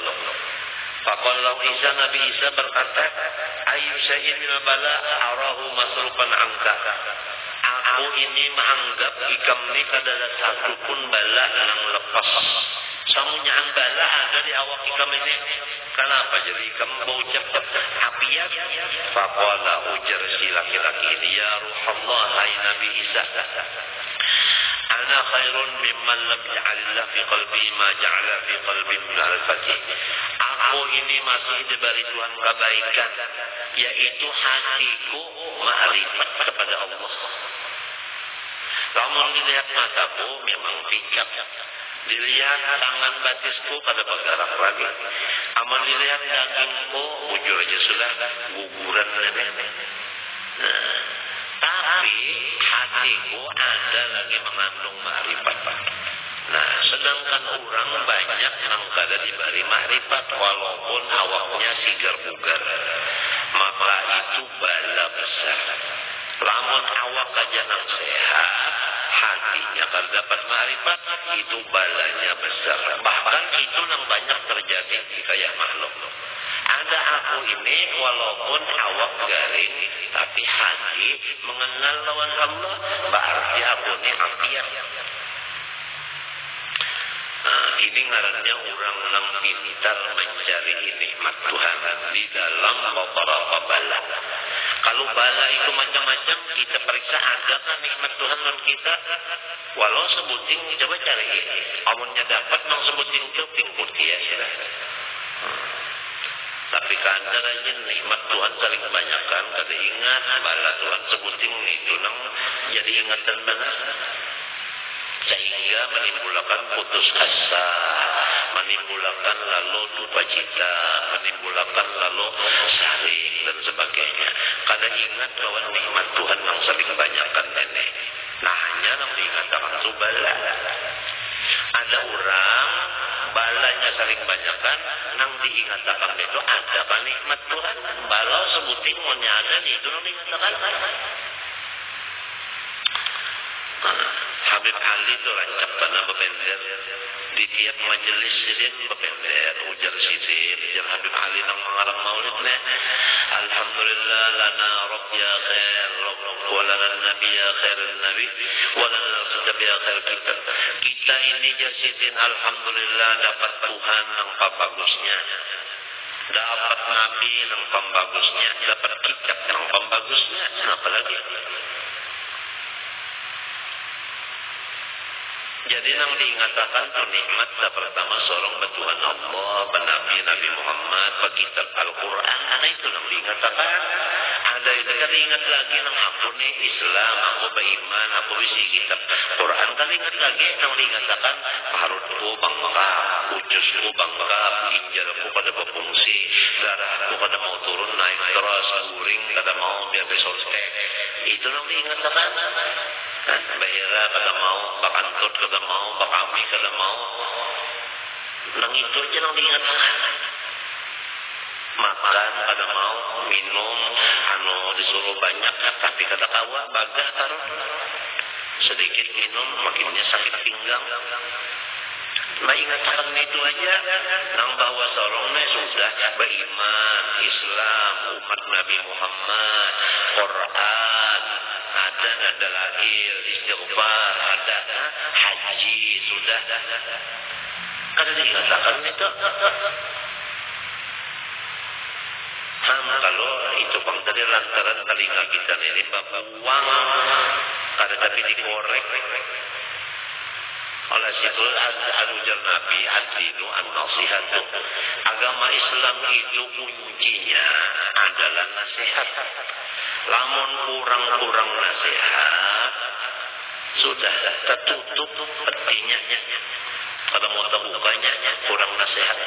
A: Faqala Isa, Nabi Isa berkata, ayu syai'in minal bala arahu masrupan angka. Aku ini menganggap ikam ini adalah satu pun bala yang lepas. Samunya bala ada di awak ikam ini. Kenapa jadi ikam baucap apiat? Faqala ujar si laki-laki ini, ya Ruhallah, hai Nabi Isa, ana khairun mimman lam ya'alillah fi qalbi ma ja'ala fi qalbi min al-fatih. Aku ini masih diberi Tuhan kebaikan, yaitu hatiku ma'rifat kepada Allah. Namun dilihat mataku memang picak, dilihat tangan batisku pada bergerak lagi. Aman dilihat dagingku bujur aja sudah guguran nenek. Tapi hatiku ada lagi mengandung ma'rifat. Nah, sedangkan orang banyak yang kada diberi ma'rifat walaupun awaknya sigar bugar, maka itu bala besar. Lamun awak aja nang sehat, hatinya kada dapat ma'rifat, itu balanya besar. Bahkan itu yang banyak terjadi di kayak makhluk. Ada aku ini walaupun awak garing, tapi hati mengenal lawan Allah, berarti aku ini apiat. Ini ngarannya orang yang pintar mencari nikmat Tuhan di dalam beberapa bala. Kalau bala itu macam-macam, kita periksa ada kan nikmat Tuhan dalam kita. Walau sebutin, coba cari ini. Amunnya dapat nang sebutin keping putih ya sudah. Tapi kadang aja nikmat Tuhan saling banyakkan, kada ingat bala Tuhan sebutin itu nang jadi ingatan benar. Sehingga menimbulkan putus asa, menimbulkan lalu duka cita, menimbulkan lalu saling dan sebagainya. Kada ingat bahwa nikmat Tuhan yang saling banyakkan nenek. Nah hanya yang diingatkan itu bala. Ada orang balanya saling banyakkan, nang diingatkan itu ada kan nikmat Tuhan. Balau sebutin monya ada di itu nang diingatkan. Habib Ali itu rancak tanah bepender di tiap majelis sidin bepender ujar sidin ujar Habib Ali nang mengarang maulidnya, alhamdulillah lana rabb ya khair wa lana nabi ya khairun nabi wa lana kitab ya khair kitab. Kita ini jasidin alhamdulillah dapat Tuhan nang pambagusnya, dapat nabi nang pambagusnya, dapat kitab nang pambagusnya. Kenapa lagi? Jadi nang diingatkan tu nikmat pertama sorong Tuhan Allah, Nabi Nabi Muhammad, kitab Al-Quran, ada itu nang diingatkan. Ada itu kan ingat lagi nang aku nih Islam, aku beriman, aku bisi kitab Quran. Kan ingat lagi nang diingatkan parutku bangka, ucusku bangka, ginjalku pada berfungsi, darahku pada mau turun naik terus, uring kada mau biar besoltek. Itu nang diingatkan. Bahira kada mau, bakantut kada mau, bakami kada mau. Nang itu aja nang diingatkan. Makan kada mau, minum disuruh banyak tapi kada kawa bagah taruh. Sedikit minum makinnya sakit pinggang. Nah ingatkan itu aja nang bawa sorongnya sudah beriman, Islam, umat Nabi Muhammad, Quran, ada lahir, istighfar, ada haji sudah. Kada diingatkan itu. Kalau itu bang tadi lantaran telinga kita ini babuang kada tapi dikorek. Oleh situ ujar Nabi ad-dinu an-nasihatu. Agama Islam itu kuncinya adalah nasihat. Lamun kurang-kurang nasihat, sudah tertutup petinya. Kalau mau terbukanya kurang nasihat.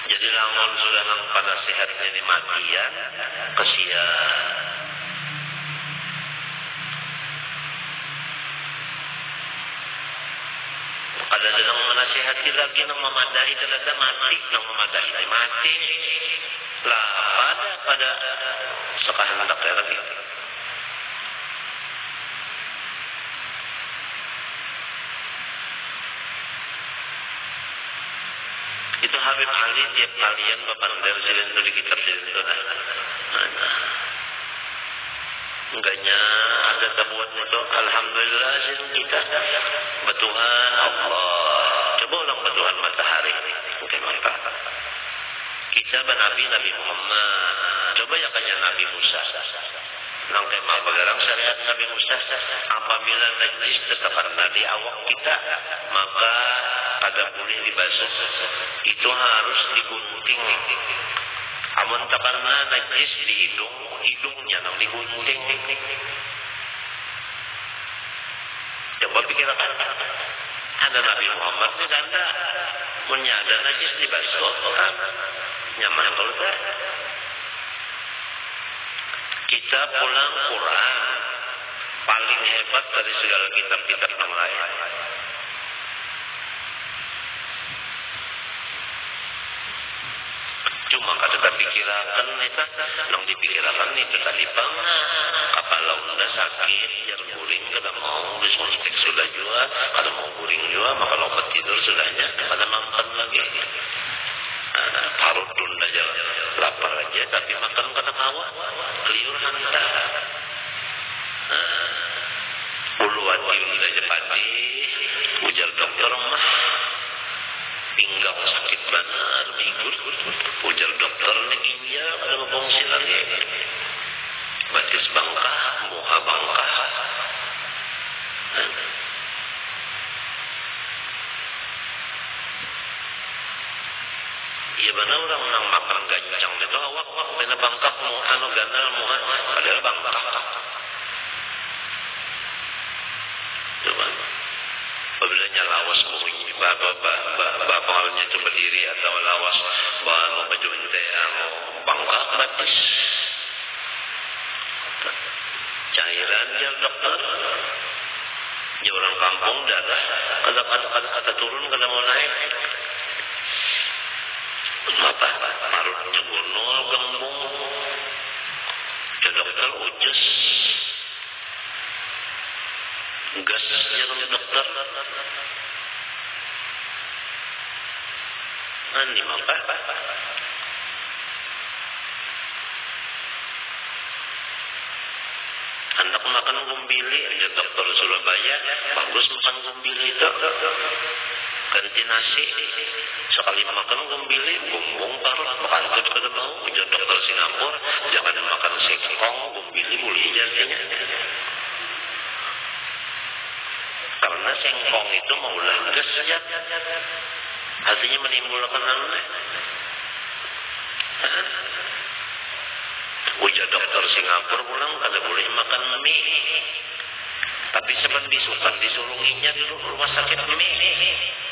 A: Jadi lamun sudah nampak nasihatnya di matian, kesian. Ada yang menasihati lagi yang memadahi dan ada mati yang memadahi mati lah pada sekahendak lagi. Itu Habib Ali tiap kalian bapandel silentu di kitab silentu enggaknya ada tabuat itu. Alhamdulillah silentu kita Tuhan Allah. Coba ulang Tuhan matahari. Mungkin mantap. Kita Nabi Muhammad. Coba ya kanya Nabi Musa. Nangkai mabagarang syariat Nabi Musa. Apabila najis terkena di awak kita, maka kada boleh dibasuh. Itu harus digunting. Amun terkena najis di hidungnya nang digunting. Coba pikirkan. Ada Nabi Muhammad ini ganda. Punya ada najis dibasuh. Nyaman kalau tak. Kita pulang Quran. Paling hebat dari segala kitab-kitab yang lain. Cuma kada pikirakan itu. Nang dipikirakan itu tadi pernah. Kapal udah sakit. Jar guring kada mau. Disuntik sudah juga. Kada mau guring juga. Maka obat tidur sudahnya. Kada makan lagi. Parut pun aja lapar aja. Tapi makan kada mau. Liur hantar. Puluhan udah jepati. Ujar dokter mah. Pinggang sakit benar. Minggu. Ujar dokter ini ginjal. Kada mau fungsi lagi. Batis bangkah. Muha bangkah. Iya benar orang nang makan gancang itu awak bena bangkak mu anu ganal muha padahal bangkak. Coba. Apabila lawas bunyi bapalnya itu berdiri atau lawas bahan baju ente anu bangkak batis. Cairan ya dokter. Ya orang kampung darah kada turun kada mau naik. Mata marutnya gunul gembung. Ya dokter ujes. Gasnya dokter. Ani maka. Anak makan gumbili aja dokter Surabaya. Bagus makan gumbili itu. Ganti nasi. Sekali makan gumbili, bumbung parut, makan itu kada mau. Ujar dokter Singapura, jangan makan singkong, gumbili boleh jadinya. Karena singkong itu maulah gas saja. Artinya menimbulkan aneh. Ujar dokter Singapura pulang kada boleh makan mie. Tapi sepan disuruhinya di rumah sakit mie.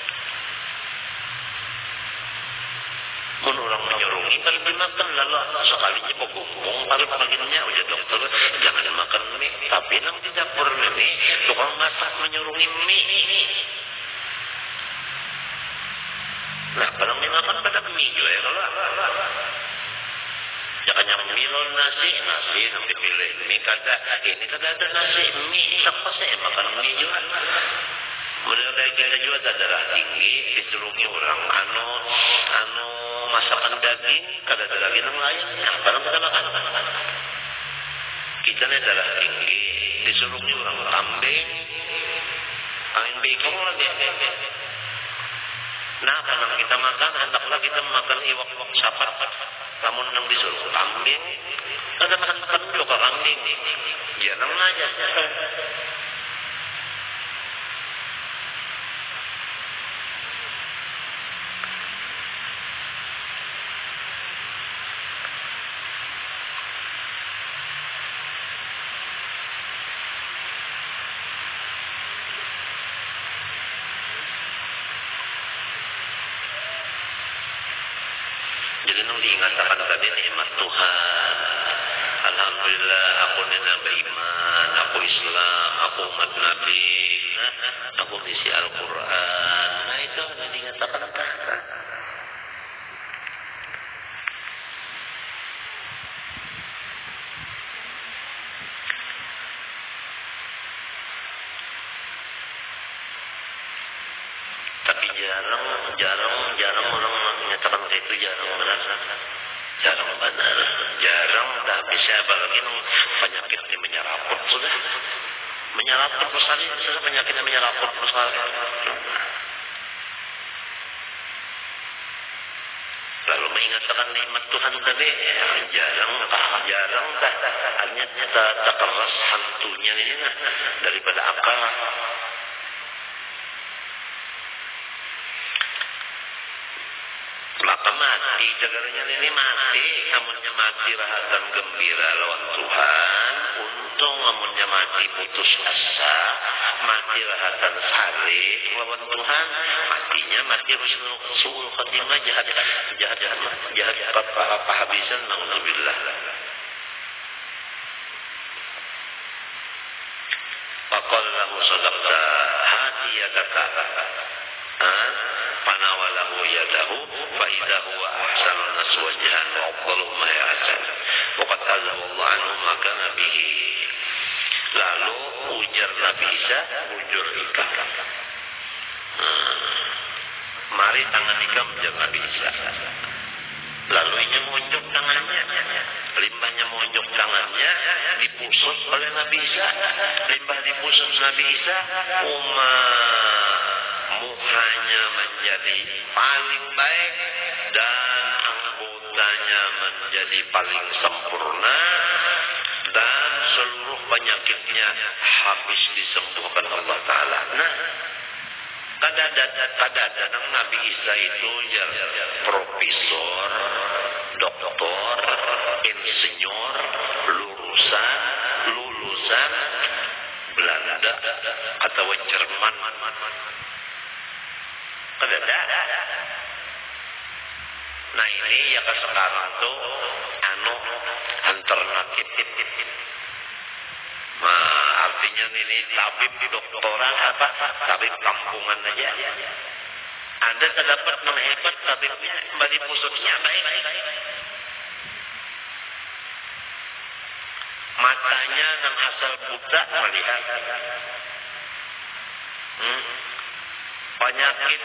A: Orang menyurungi kalau dimakan lalu sekalinya berbumbung paling bagiannya ujar dokter jangan makan mie. Tapi nang di dapur mie tukang masak menyurungi mie. Nah kalau dimakan pada mie juga ya kalau jangan milon nasi nanti pilih mie kada ini kada ada nasi mie siapa saya makan mie juga. Mereka kira juga darah tinggi disurungi orang anu masakan daging kada ada daging yang lain barang kada makan. Kita ni darah tinggi disurungi orang kambing angin bekong lagi. Nah, kalau kita makan hendaklah kita makan iwak sapat Lamun nang disuruh kambing, ada makan juga kambing. Ya nang aja. Jadi nung diingatkan tadi nikmat Tuhan. Alhamdulillah aku nambah iman, aku Islam, aku umat Nabi, aku ngisi Al-Quran. Nah itu yang diingatkan tadi. Tapi jarang orang menyatakan itu jarang benar. Jarang tak bisa apalagi penyakit yang menyeraput sudah. Menyeraput sekali sudah penyakit yang menyeraput sekali. Lalu mengingatkan nikmat Tuhan tadi jarang hanya tak keras hantunya ini daripada akal. Maka mati, jagarnya ini mati, amunnya mati rahatan gembira lawan Tuhan, untung amunnya mati putus asa, mati rahatan saleh lawan Tuhan, matinya mati husnul khatimah jahat apa habisan naudzubillah. Faqallahu sadaqta hadiyataka. Panawalahu yadahu faidah huwa ahsanun nas wajhan wa afdalu ma ya'san wa qad azallahu anhu maka nabihi. Lalu ujar Nabi Isa bujur ikam. Mari tangan ikam ujar Nabi Isa. Lalu ini menunjuk tangannya, limbahnya menunjuk tangannya, dipusut oleh Nabi Isa. Limbah dipusut Nabi Isa, muhanya menjadi paling baik dan anggotanya menjadi paling sempurna dan seluruh penyakitnya habis disembuhkan Allah Ta'ala. Nah, kadang-kadang Nabi Isa itu ya profesor, doktor, insinyur, lulusan Belanda atau Jerman. Nah ini ya ke sekarang tuh alternatif. Nah, artinya ini tabib doktoral apa? Tabib kampungan aja. Anda terdapat menghebat tabibnya, kembali pusutnya baik. Matanya yang asal buta melihat. Penyakit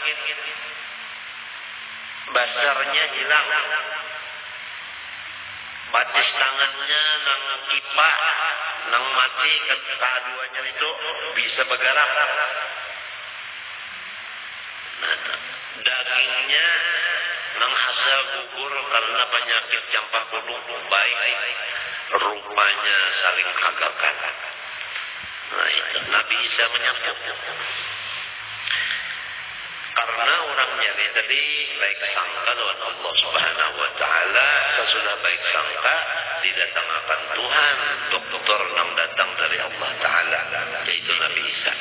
A: basarnya hilang, batis tangannya nang kipa nang mati keduanya itu bisa bergerak. Nah, dagingnya nang hasil gugur karena penyakit campak kudu baik, rupanya saling hagakan. Nah itu Nabi Isa menyambut. Karena orangnya ini tadi baik sangka dengan Allah Subhanahu wa Ta'ala, sesudah baik sangka didatangkan Tuhan, dokter yang datang dari Allah Ta'ala, yaitu Nabi Isa.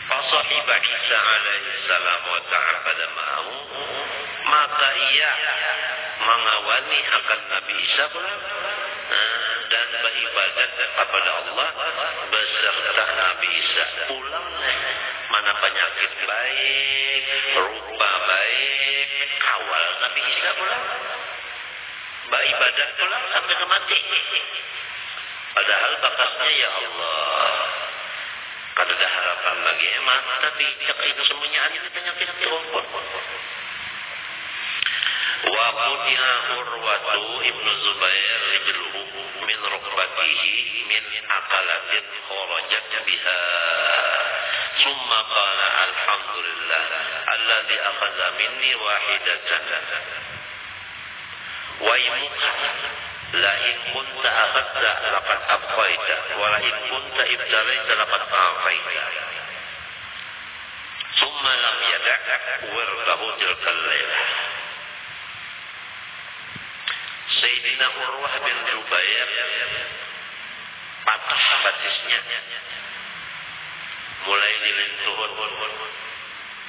A: Fasahibah Isa alaihi salam wa ta'abada ma'ahu, maka ia mengawani akan Nabi Isa pula dan beribadat kepada Allah beserta Nabi Isa. Pulang mana penyakit baik, rupa baik, kawal Nabi Isa pulang, beribadat pulang sampai ke mati. Padahal bakasnya ya Allah, kada ada harapan lagi emang, tapi itu semuanya ada penyakit terumpun. Wa qutiha Urwatu ibnu Zubair rijluhu min rukbatihi min aqalatin kharajat biha. Summa qala alhamdulillah alladhi akhadha minni wahidatan waimuka la in kunta akhadta laqad abqaita wa la in kunta ibtalaita laqad afaita. Summa lam yada' wirdahu tilkal lailah. Sayyidina Urwah bin Zubair patah batisnya, mulai dilintuhun.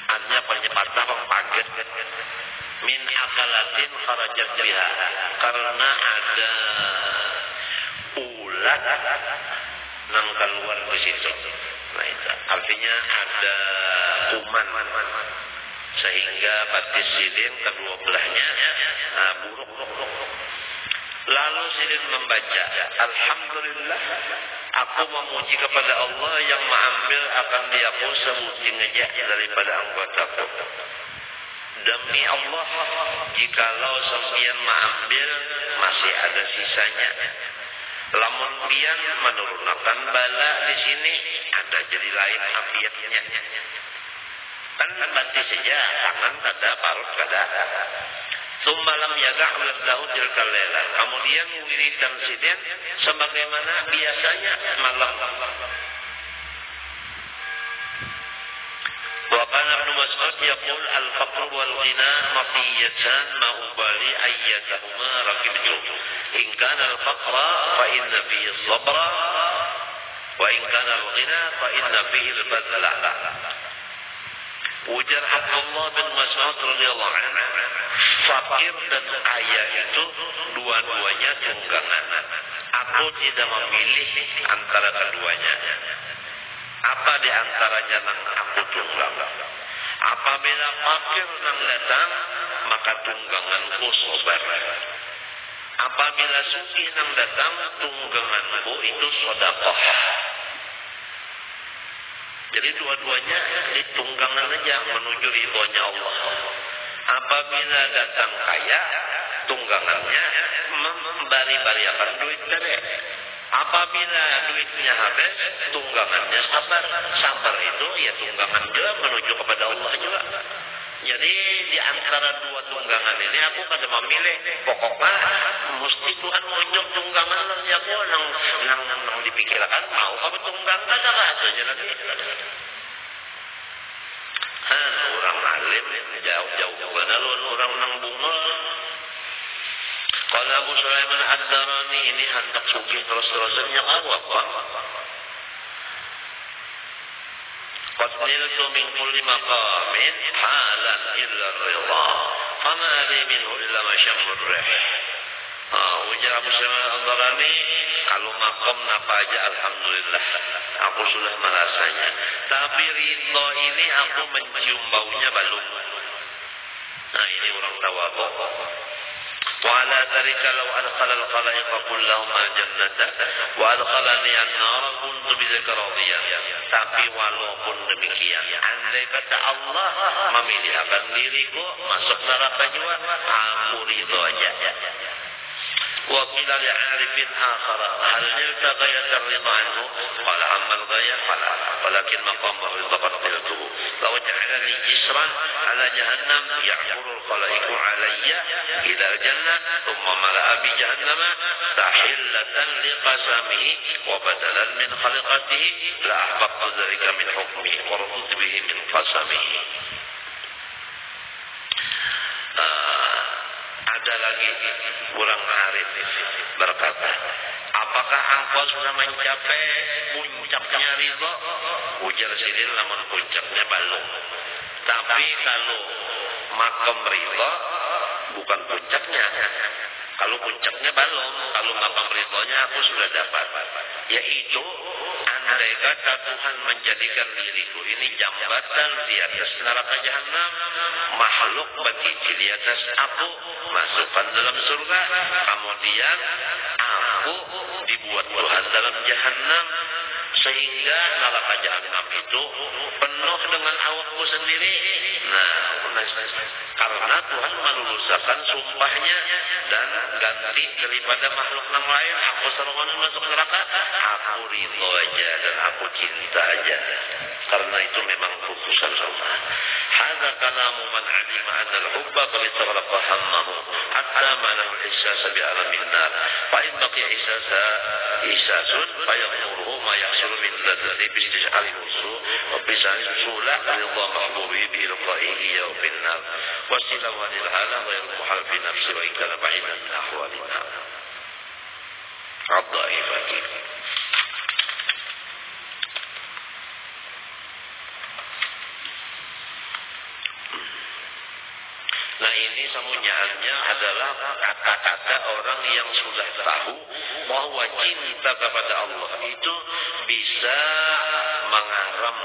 A: Artinya patah paget. Min akalatin kharajat biha, karena ada ulat nang keluar ke situ. Nah itu artinya ada kuman, sehingga batis Sidin kedua belahnya buruk. Lalu Sidin membaca, Alhamdulillah, aku memuji kepada Allah yang mengambil akan diaku sebutin ngejak daripada anggotaku. Demi Allah, jikalau sampeyan mengambil masih ada sisanya. Lamun pian menurunkan bala di sini, ada jadi lain afiatnya. Kan berarti saja tangan kada, parut kada. Summalam yaga' wirdahu tilkal lailah. Kemudian wiridan Sidin sebagaimana biasanya malam. Wa kana Ibnu Mas'ud yaqul al-faqr wal ghina matiyatan ma ubali ayyatahuma rakibtu. In kana al-faqra fa inna fihi as-sabra wa in kana al-ghina fa inna fihi al-badla. Ujar Abdullah bin Mas'ud radhiyallahu anhu, fakir dan kaya itu dua-duanya tunggangan. Aku tidak memilih antara keduanya. Apa di antaranya nang aku tunggang? Apabila fakir nang datang, maka tungganganku sobar. Apabila sugih nang datang, tungganganku itu sedekah. Jadi dua-duanya ditunggangan aja menuju ridhonya Allah. Apabila datang kaya, tunggangannya membari-bariakan duit tadi. Apabila duitnya habis, tunggangannya sabar. Sabar itu ya tunggangan juga menuju kepada Allah juga. Jadi di antara dua tunggangan ini aku kada memilih. Pokoknya mesti Tuhan menunjuk tunggangan lagi aku nang dipikirkan mau apa tunggangan ada saja lagi. Orang alim jauh-jauh mana orang nang bungul. Kalau Abu Sulaiman Ad-Darani ini hendak sugih terus-terusan yang awak. Qadniltu min kulli maqamin halan illa ridha. Fama li minhu illa ma syamur rih. Ujar Abu Sulaiman Ad-Darani, kalau makom apa aja alhamdulillah aku sudah merasanya. Tapi ridha ini aku mencium baunya belum. Nah ini orang tawadhu. Wa ala dzalika law adkhala al-khalaiqa kullahum al-jannata wa adkhalani an-nar kuntu bidzaka radhiyan. Tapi walaupun demikian, andai kata Allah memilihkan diriku masuk neraka juga, aku ridho aja. Wa qila li 'arifin akhar hal nilta ghayat ar-ridha anhu qala amma al-ghayat fala walakin maqam ar-ridha qadiltu law ja'alani jisran ala jahannam ya'muru al-khalaiqu 'alayya ila al-jannah thumma mala'a bi jahannam tahillatan liqasamihi wa badalan min khaliqatihi la ahbabtu dhalika min hukmi wa raditu bihi min qasamihi. Ada lagi orang arif berkata, apakah engkau sudah mencapai puncaknya ridho? Ujar Sidin, namun puncaknya belum. Tapi kalau makam ridho bukan puncaknya. Kalau puncaknya belum, kalau makam ridhonya aku sudah dapat. Yaitu andai kata Tuhan menjadikan diriku ini jambatan di atas neraka jahanam, makhluk berkecil di atas aku masukkan dalam surga, kemudian aku dibuat Tuhan dalam jahanam, sehingga neraka jahanam itu penuh dengan awakku sendiri. Nah, karena Tuhan meluluskan sumpahnya dan ganti daripada makhluk yang lain, aku serongan masuk neraka, aku ridho aja dan aku cinta aja, karena itu memang keputusan Allah. Hadza kalamu man 'alima anna al-hubba qad taghlaqa hammahu hatta ma lahu al-ihsas bi alamin nar fa in baqiya ihsasun fa yaghmuruhu ma yahsulu min ladati bi istish'ari al-wusu' wa bi sula ridha mahbubi bi ilqa'ihi ya bin nar wa silahu hadil hala wa al-muhal fi nafsi wa in kana ba'idan min ahwalina ad-dha'ifati. Nah ini sembunyiannya adalah kata-kata orang yang sudah tahu bahwa cinta kepada Allah itu bisa mengaram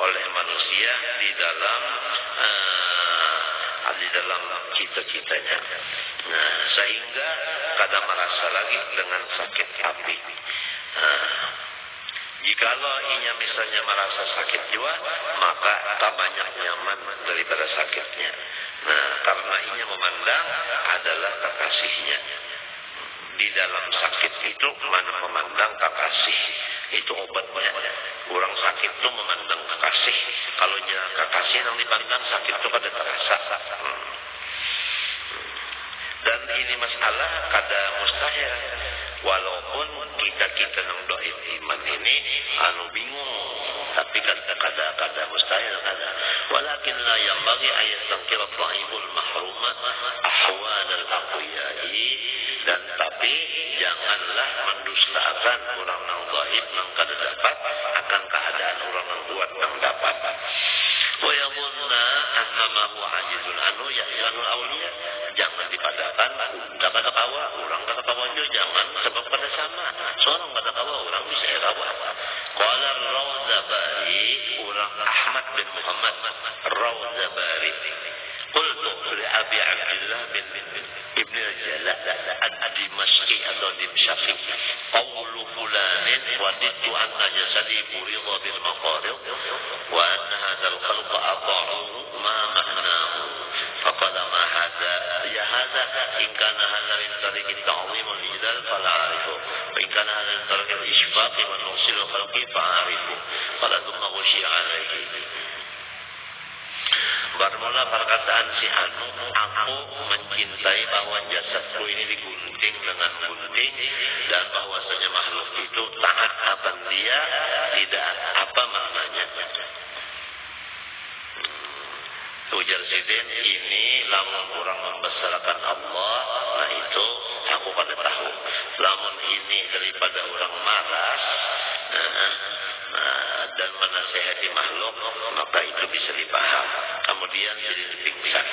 A: oleh manusia di dalam cita-citanya. Nah sehingga kadang merasa lagi dengan sakit hati. Jikalau inya misalnya merasa sakit jiwa, maka tak banyak nyaman daripada sakitnya. Nah, karena inya memandang adalah kekasihnya. Di dalam sakit itu memandang kekasih. Itu obatnya. Orang sakit itu memandang kekasih. Kalau kekasih yang dipandang, sakit itu kada terasa. Dan ini masalah kada mustahil. Walaupun kita nang doib iman ini bingung, tapi kada mustahil kada. Walakin la yanbaghi an yastankir ad-dhaiful mahruma ahwal al-aqwiyai, dan tapi janganlah mendustakan orang nang dhaif nang kada dapat akan keadaan orang nang kuat nang dapat. Wa yadhunna anna ma huwa ajizun anhu yahzanul awliya. Jangan dipadakan kada kawa orang kada kawa jangan, sebab kada sama. Seorang kada kawa orang bisa kawa. Qala Rawzabari, orang Ahmad bin Muhammad Rawzabari. Qultu li Abi Abdullah bin Ibn al-Jala ad-Dimashqi atau Dimashqi, qawlu fulanin wadidtu anna jasadi burida bil maqarid wa anna hadzal khalqa ata'uhu ma ma'nahu. فقال ما هذا يا هذا إن كان هذا من طريق التعظيم والإجلال فلا أعرفه وإن كان هذا من طريق الإشفاق والنصر خلقي فأعرفه قال ثم غشي عليه. Bermula perkataan si Anu, aku mencintai bahwa jasadku ini digunting dengan gunting dan bahwasanya makhluk itu taat akan dia, tidak apa maknanya. Ujar Sidin, ini lamun orang membesarkan Allah, nah itu aku pada tahu. Lamun ini daripada orang malas dan menasehati makhluk, maka itu bisa dipaham. Kemudian jadi dipingsan.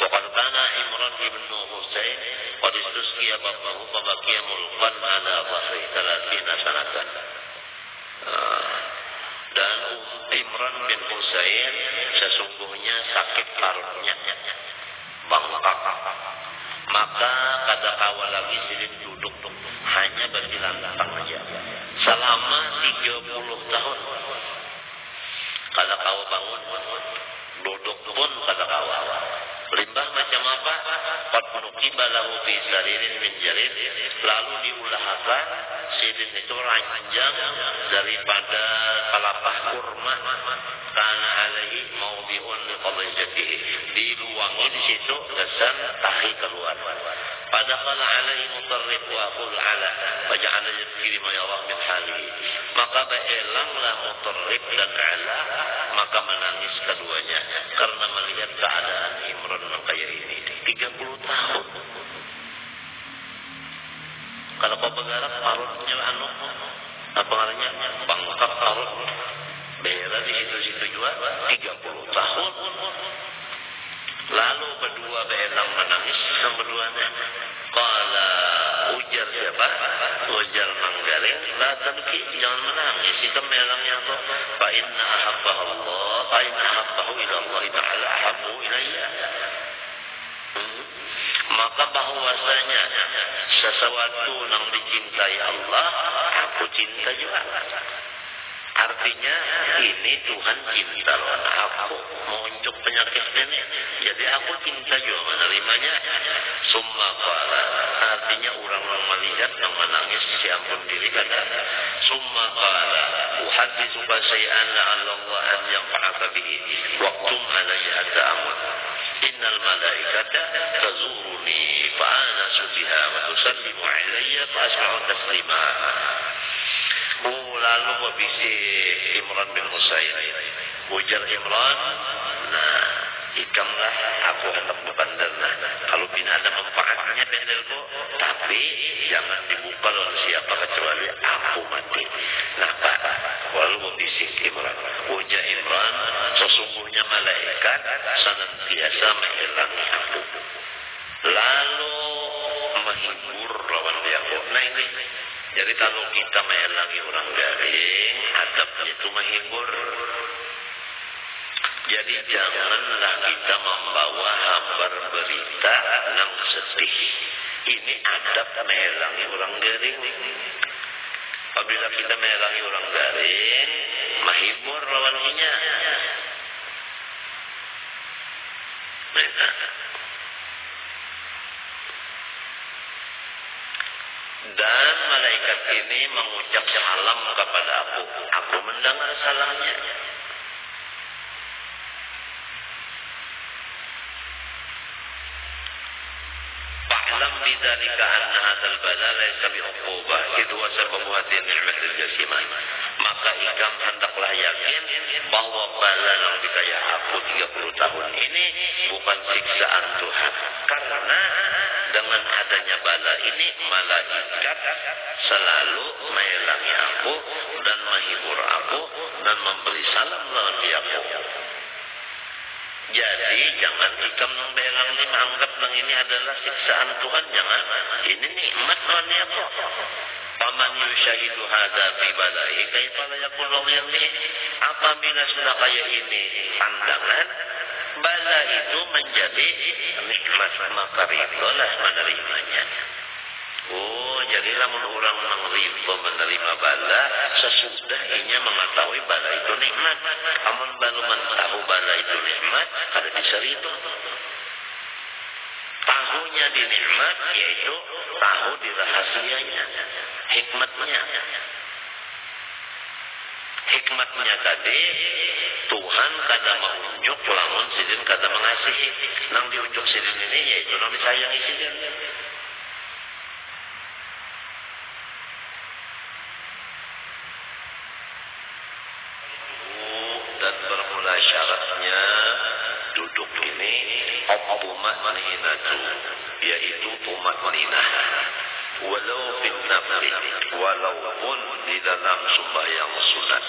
A: Waqad kana Imran ibn Husain qad istusqiya babahu fa baqiya mulqan ala dhahri 30 sanatan. Dan Imran bin Husain sesungguhnya sakit parutnya bengkak, maka kada kawal lagi silin duduk, hanya berlantang saja selama 30 tahun. Kada kawal bangun, duduk pun kada kawal. Limbah macam apa? Qad nuqiba lahu fi saririn min jarid, lalu diulahkan sidin itu ranjang daripada kelapah kurma, karena alaihi mawdi'un liqadijatihi, diluangi di situ kesan tahi keluar. Padahal alaihi mutarrif wa aqul ala waja'ala yadhkiri ma yarah min halihi, maka beelanglah mutarrif dan ala, maka menangis keduanya karena melihat keadaan Imran kayak ini 30 tahun. Kalau kau bergerak parutnya apa namanya bangkak parut, bela di situ-situ juga 30 tahun. Lalu berdua beelang menangis, yang berduanya. Qala ujar siapa? Ujar Manggaring, la tabki, jangan menangis. Itu melangnya apa? Fa inna ahabbahu Allah, fa inna ahabbahu ila Allah ta'ala ahabbu ilayya. Maka bahwasanya sesuatu yang dicintai Allah, aku cinta juga. Artinya ini Tuhan cinta aku, mengunjuk penyakit ini, jadi aku cinta juga menerimanya. Summa qala, artinya orang yang melihat yang menangis si ampun diri kata. Summa qala, uhaditsuka syai'an la'alla Allah an yanfa'aka bihi waqtu at-tahiyyat wa asma'u taslima. Lalu wabisi Imran bin Husain. Ujar Imran, nah, ikamlah aku hendak berbandarlah. Kalau tidak ada manfaatnya pendelku, tapi jangan dibuka oleh siapa kecuali aku mati. Nah, Pak, lalu wabisi Imran. Ujar Imran, sesungguhnya malaikat senantiasa menghilangi aku. Lalu menghibur lawan beliau. Nah ini, jadi kalau kita menghilangi orang garing, adabnya itu menghibur. Jadi janganlah kita membawa kabar berita yang sedih. Ini adab menghilangi orang garing. Apabila kita menghilangi orang garing, menghibur lawannya. Dan malaikat ini mengucap salam kepada aku. Aku mendengar salamnya. Fa'lam bidzalika anna hadzal bala laysa bi'uqubah, idh huwa sababu hadhihi ni'matil jasimah. Maka ikam hendaklah yakin bahwa bala yang dikaya aku 30 tahun ini bukan siksaan Tuhan. Karena dengan adanya bala ini, malaikat selalu menghilangi aku dan menghibur aku dan memberi salam melalui aku. Jadi jangan ikam membelang ini menganggap yang ini adalah siksaan Tuhan. Jangan, ini nikmat dari aku. Paman yushahidu hadza fi balai kaifa la yakunu yamni. Apabila sudah kayak ini pandangan, bala itu menjadi nikmat, maka ridholah menerimanya. Oh, jadilah orang ridho menerima bala sesudah inya mengetahui bala itu nikmat. Amun baru mentahu bala itu nikmat, kada bisa ridho. Tahunya di nikmat, yaitu tahu di rahasianya, hikmatnya. Hikmatnya tadi, Tuhan kada mengunjuk lamun sidin kada mengasihi. Nang diunjuk sidin ini yaitu nang disayangi sidin. Dan bermula syaratnya duduk ini tumaninatu, yaitu tumaninah. Walau bin nafli, walaupun di dalam sembahyang sunat.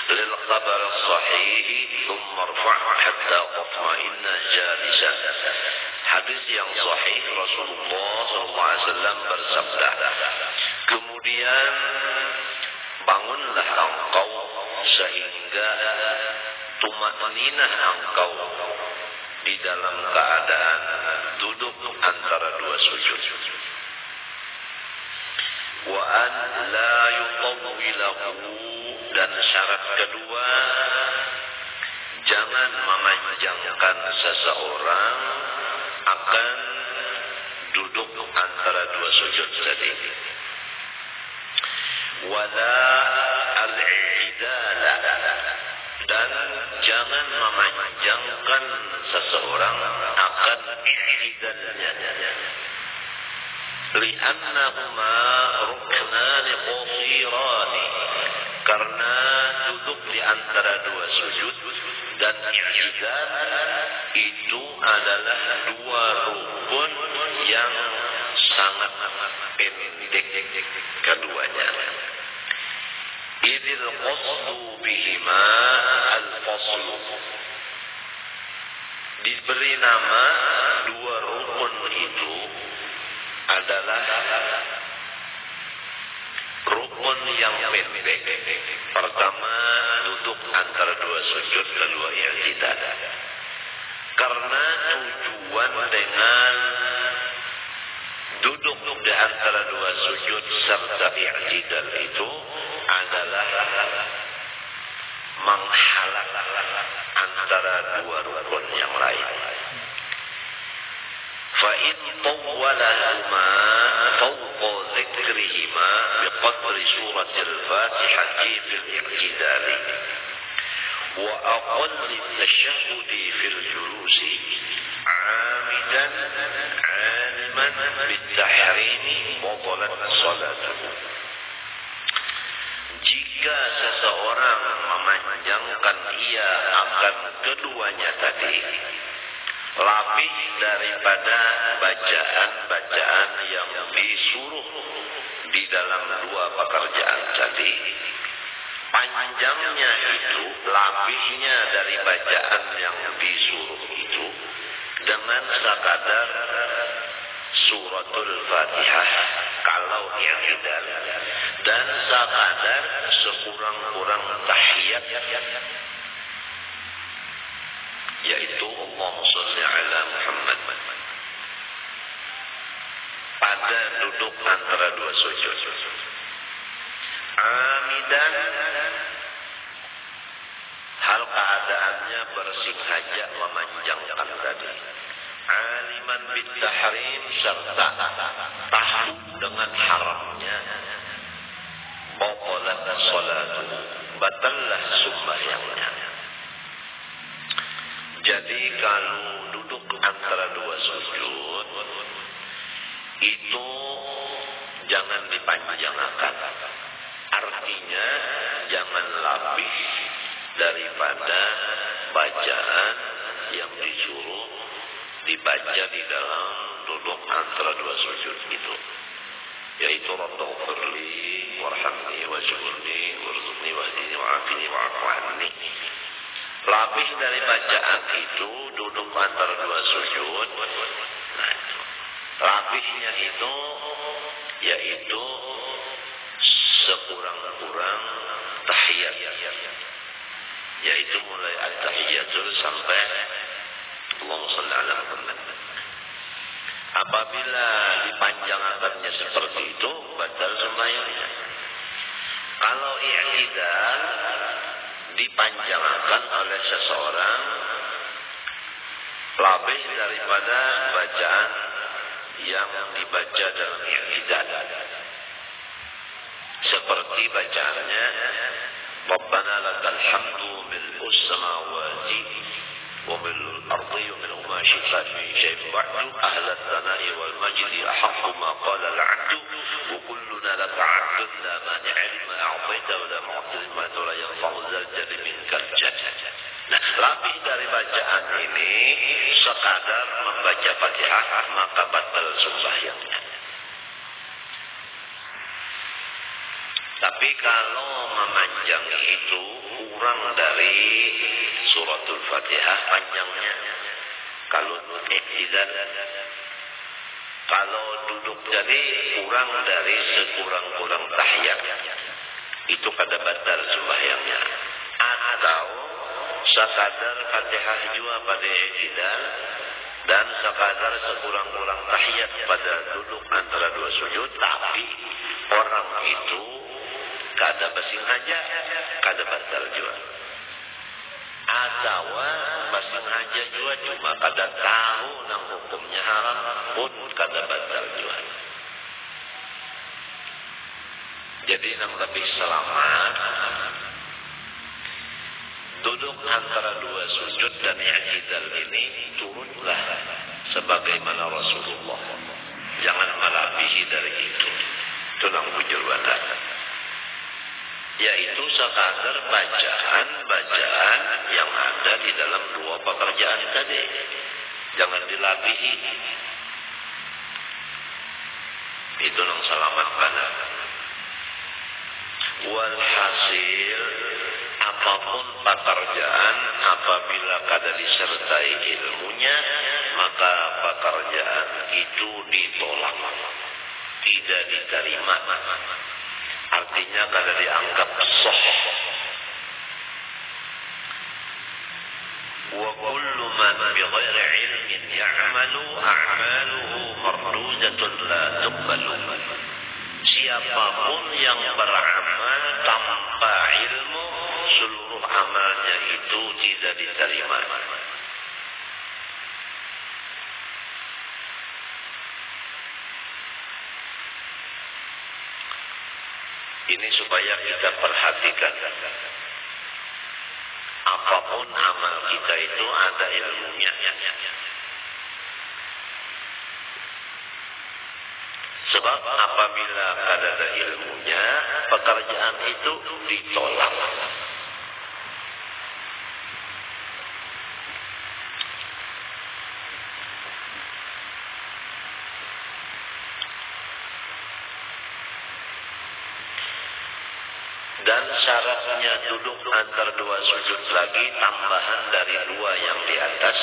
A: Lil khabar sahih thumma rfa' hatta tatma'inna jalisan. Hadis yang sahih, Rasulullah SAW bersabda, kemudian bangunlah engkau sehingga tumaninah engkau di dalam keadaan duduk antara dua sujud. Wa an la yutawwilahu, dan syarat kedua, jangan memanjangkan seseorang akan duduk antara dua sujud tadi. Wala al-i'tidala, dan jangan memanjangkan seseorang akan i'tidalnya. Li'annahuma ruknani qasirani, karena duduk di antara dua sujud dan i'tidal itu adalah dua rukun yang sangat pendek keduanya. Idil qasdu bihima al-faslu, diberi nama dua rukun itu adalah rukun yang pendek. Pertama, duduk antara dua sujud, kedua i'tidal. Karena tujuan dengan duduk di antara dua sujud serta i'tidal itu adalah menghalang antara dua rukun yang lain. فإن طولهما فوق ذكرهما بقدر سورة الفاتحة في الاعتدال وأقل التشهد في الجلوس amidan aliman bitahrimi batalat salatuhu. Jika seseorang memanjangkan ia akan keduanya tadi, lebih daripada bacaan-bacaan yang disuruh di dalam dua pekerjaan tadi, panjangnya itu lebihnya dari bacaan yang disuruh itu dengan sekadar suratul Fatihah kalau i'tidal, dan sekadar sekurang-kurang tahiyat, yaitu Allahumma shalli ala Muhammad, pada duduk antara dua sujud. Amidan, hal keadaannya bersengaja memanjangkan tadi. Aliman bitahrim, serta tahu dengan haramnya. Batalat salatu, batallah sembahyangnya. Jadi kalau duduk antara dua sujud itu jangan dipanjangkan. Artinya jangan lebih daripada bacaan yang disuruh dibaca di dalam duduk antara dua sujud itu, yaitu Rabbighfirli warhamni wajburni warzuqni wahdini wa'afini wa'fu anni. Lebih dari bacaan itu duduk antara dua sujud, nah itu lebihnya itu yaitu sekurang-kurang tahiyat, yaitu mulai at-tahiyatul sampai Allahumma shalli ala Muhammad. Apabila dipanjangkannya seperti itu, batal sembahyangnya. Kalau i'tidal dipanjangkan oleh seseorang lebih daripada bacaan yang dibaca dalam i'tidal, seperti bacaannya Rabbana lakal hamdu mil'us samawati wa mil'ul ardi wa mil'u ma syi'ta min syai'in ba'du ahlat thana'i wal majdi ahaqqu ma qala al-'abdu wa kulluna laka 'abdun la mani'a lima a'taita wa la mu'ti lima la yanfa'u dzal jaddi minkal jadd. Nah, lebih dari bacaan ini sekadar membaca Fatihah maka batal sembahyangnya. Tapi kalau memanjang itu kurang dari suratul Fatihah panjangnya, kalau i'tidal, kalau duduk jadi kurang dari sekurang-kurang tahiyat, itu kada batal sembahyangnya. Atau sekadar Fatihah juga pada i'tidal dan sekadar sekurang-kurang tahiyat pada duduk antara dua sujud, tapi orang itu kada bersengaja, kada batal juga. Atau bersengaja juga cuma kada tahu nang hukumnya haram pun kada batal juga. Jadi nang lebih selamat duduk antara dua sujud dan i'tidal ini turunlah sebagaimana Rasulullah. Jangan melebihi dari itu. Itu nang bujur batal. Yaitu sekadar bacaan-bacaan yang ada di dalam dua pekerjaan tadi. Jangan dilabihi. Itu nang selamat benar. Walhasil, apapun pekerjaan apabila kada disertai ilmunya, maka pekerjaan itu ditolak, tidak diterima. Artinya kada dianggap sah. Wa kullu man bighairi ilmin ya'malu a'maluhu marduzatun la tuqbalu. Siapapun yang beramal tanpa ilmu, seluruh amalnya itu tidak diterima. Ini supaya kita perhatikan. Apapun amal kita itu ada ilmunya. Sebab apabila ada ilmunya, pekerjaan itu ditolak. Dan syaratnya duduk antara dua sujud lagi tambahan dari dua yang di atas.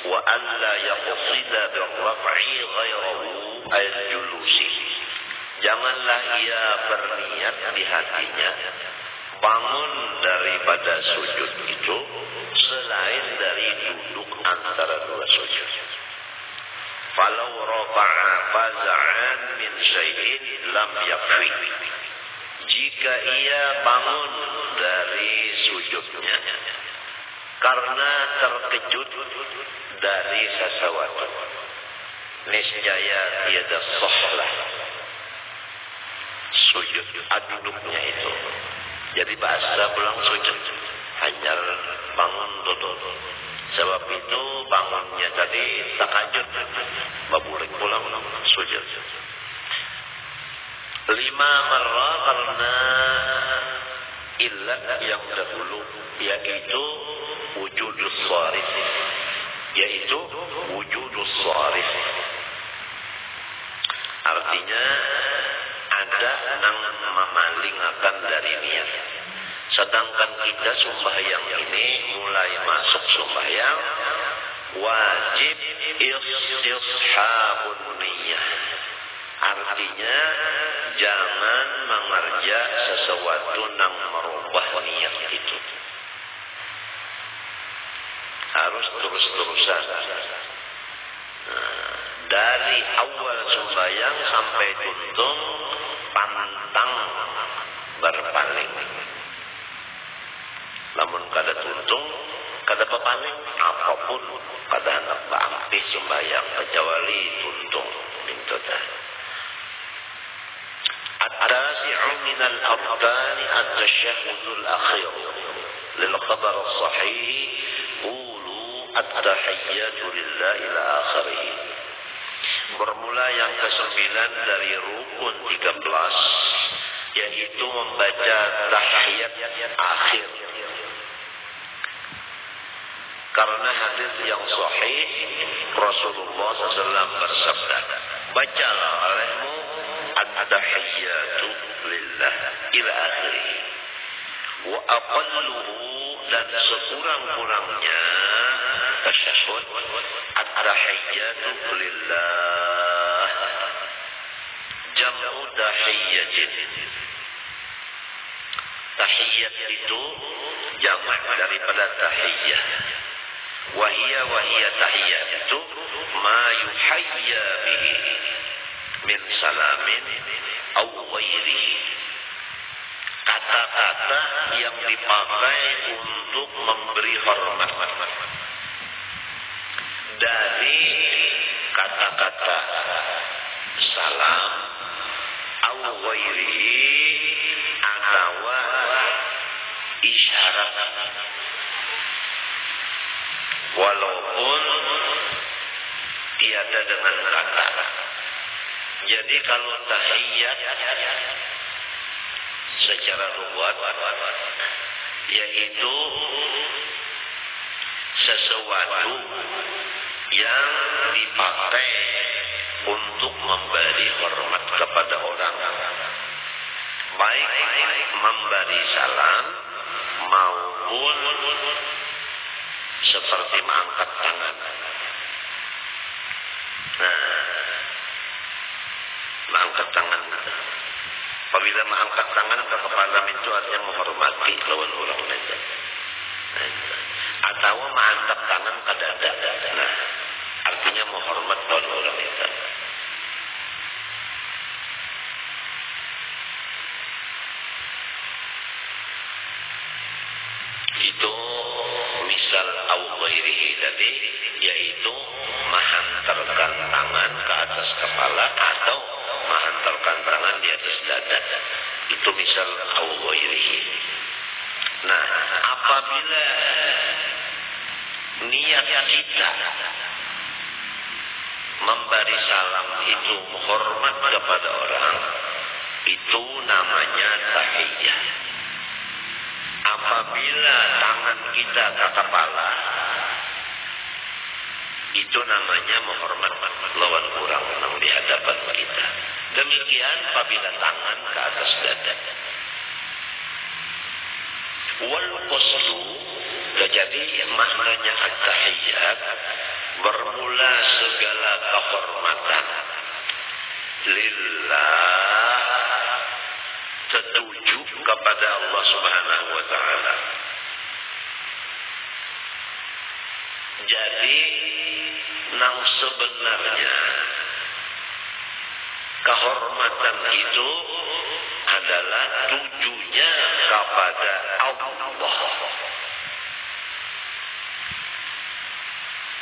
A: Wa alla yaqsida birraf'i ghairahu al-julusi. Janganlah ia berniat di hatinya bangun daripada sujud itu selain dari duduk antara dua sujud. Falau rafa'a faza'an min syai'in lam yakfi. Jika ia bangun dari sujudnya karena terkejut dari sesuatu, niscaya tiada sahlah sujud duduknya itu. Jadi bahasa pulang sujud hanya bangun duduk. Sebab itu bangunnya tadi takajud, babulik pulang sujud. 5 marrah karena illat yang dahulu, yaitu wujudus sharif, artinya ada yang memalingkan dari niat. Sedangkan kita sembahyang ini mulai masuk sembahyang wajib istishabun niyah. Artinya jangan mengerja sesuatu yang merubah niat itu. Harus terus-terusan. Dari awal sembahyang sampai tuntung pantang berpaling. Namun kada tuntung, kada berpaling apapun kada hendak beampi sembahyang kecuali tuntung mintoda. التاسع من الأركان التشهد الأخير للخبر الصحيح قولوا التحيات لله إلى آخره. Bermula yang ke-9 dari rukun 13, yaitu membaca tahiyat akhir. Karena hadis yang sahih Rasulullah SAW bersabda, bacalah olehmu at-tahiyyatu lillah ila akhirih. Wa aqalluhu, dan sekurang-kurangnya tasyahud at-tahiyyatu lillah jam'u tahiyyatin. Tahiyyat itu jamak daripada tahiyyah. Wahiyya tahiyyat itu ma yuhayya bihi min salamin au ghairihi. Kata-kata yang dipakai untuk memberi hormat dari kata-kata salam au ghairihi atau isyarat, walaupun tiada dengan kata. Jadi kalau tahiyat secara lugat yaitu sesuatu yang dipakai untuk memberi hormat kepada orang, baik memberi salam maupun seperti mengangkat tangan. Mengangkat tangan. Apabila mengangkat tangan ke kepala itu artinya menghormati lawan orang lain. Atau mengangkat tangan ke dada. Nah, artinya menghormat lawan orang itu. Itu misal au ghairihi tadi, yaitu menghantarkan tangan ke atas kepala atau menghantarkan tangan di atas dada. Itu misal au ghairihi. Nah, apabila niat kita memberi salam itu hormat kepada orang, itu namanya tahiyyah. Apabila tangan kita ke kepala, itu namanya menghormat lawan orang yang di hadapan kita. Demikian apabila tangan ke atas dada. Wal qasdu, jadi maknanya at-tahiyyat, bermula segala kehormatan lillah, tertuju kepada Allah Subhanahu wa taala. Jadi nang sebenarnya kehormatan itu adalah tujunya kepada Allah.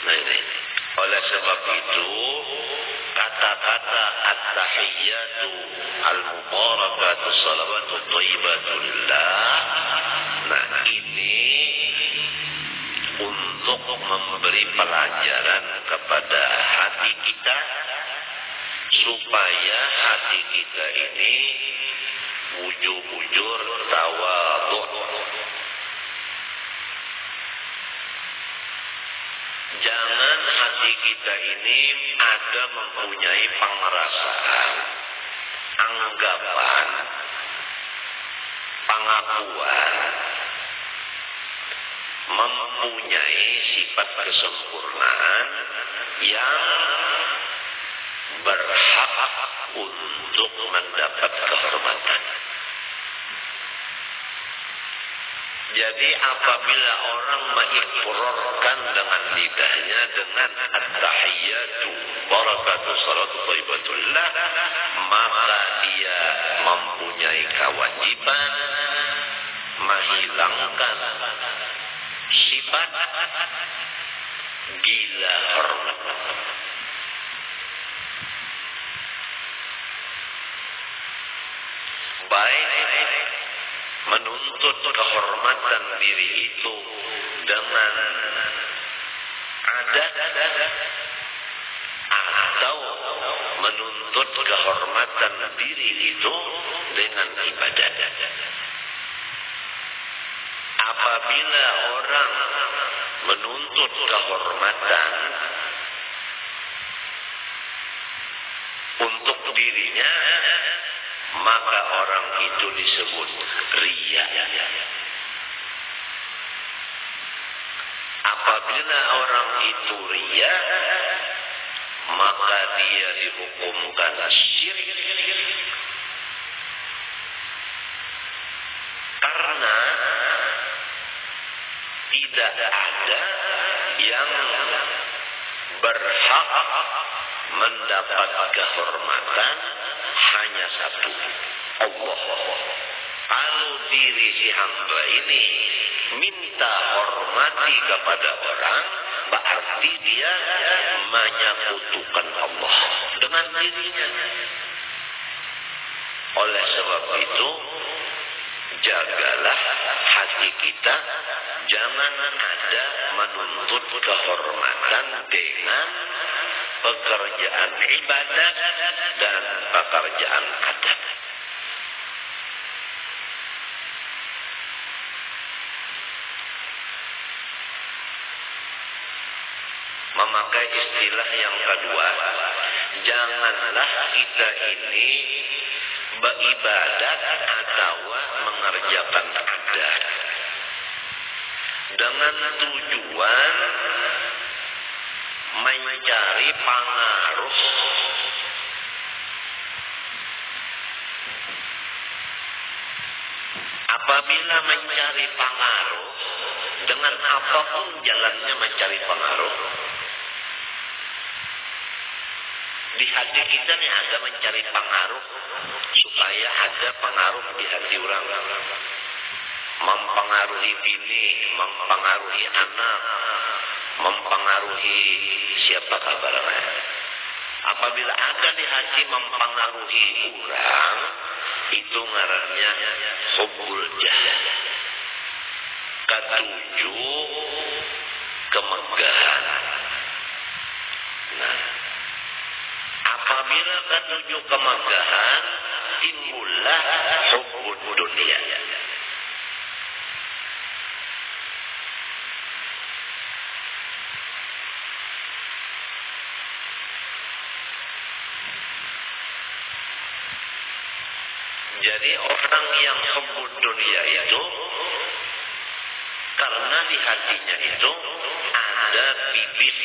A: Nah ini, oleh sebab itu kata-kata at-tahiyyatu al-mubarakatu salawatu thayyibatullah, nah ini untuk memberi pelajaran kepada hati kita supaya hati kita ini bujur-bujur tawadhu. Jangan hati kita ini ada mempunyai pengerasaan, anggapan, pengakuan, mempunyai sifat kesempurnaan yang berhak untuk mendapat kehormatan. Jadi apabila orang mengikrarkan dengan lidahnya dengan at-tahiyyatu barakatu salatu thayyibatullah, maka dia mempunyai kewajiban menghilangkan sifat gila hormat. Baik menuntut kehormatan diri itu dengan adat atau menuntut kehormatan diri itu dengan ibadat. Apabila orang menuntut kehormatan untuk dirinya, maka orang itu disebut riya. Apabila orang itu riya, maka dia dihukumkan syirik. Karena tidak ada yang berhak mendapat kehormatan, hanya satu, Allah. Kalau diri si hamba ini minta hormati kepada orang, berarti dia menyekutukan Allah dengan dirinya. Oleh sebab itu, jagalah hati kita, jangan ada menuntut kehormatan dengan pekerjaan ibadat dan pekerjaan adat. Memakai istilah yang kedua, janganlah kita ini beribadat atau mengerjakan adat dengan tujuan mencari pengaruh apabila mencari pengaruh dengan apapun jalannya mencari pengaruh di hati kita nih, ada mencari pengaruh supaya ada pengaruh di hati orang, mempengaruhi bini, mempengaruhi anak, mempengaruhi siapa kabarnya. Apabila ada di hati mempengaruhi orang, itu ngarannya hubbul jah. Ketujuh, kemegahan. Nah, ketujuh kemegahan timbullah hubbud dunia. Jadi orang yang hubbud dunia itu karena di hatinya itu ada bibit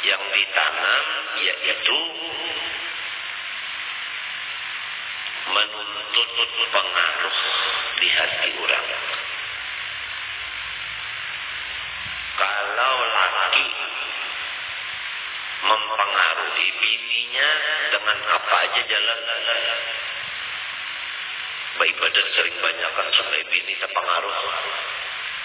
A: yang ditanam, yaitu menuntut pengaruh di hati orang. Kalau laki mempengaruhi bininya dengan apa aja jalan, beribadah sering banyakkan supaya bini terpengaruh.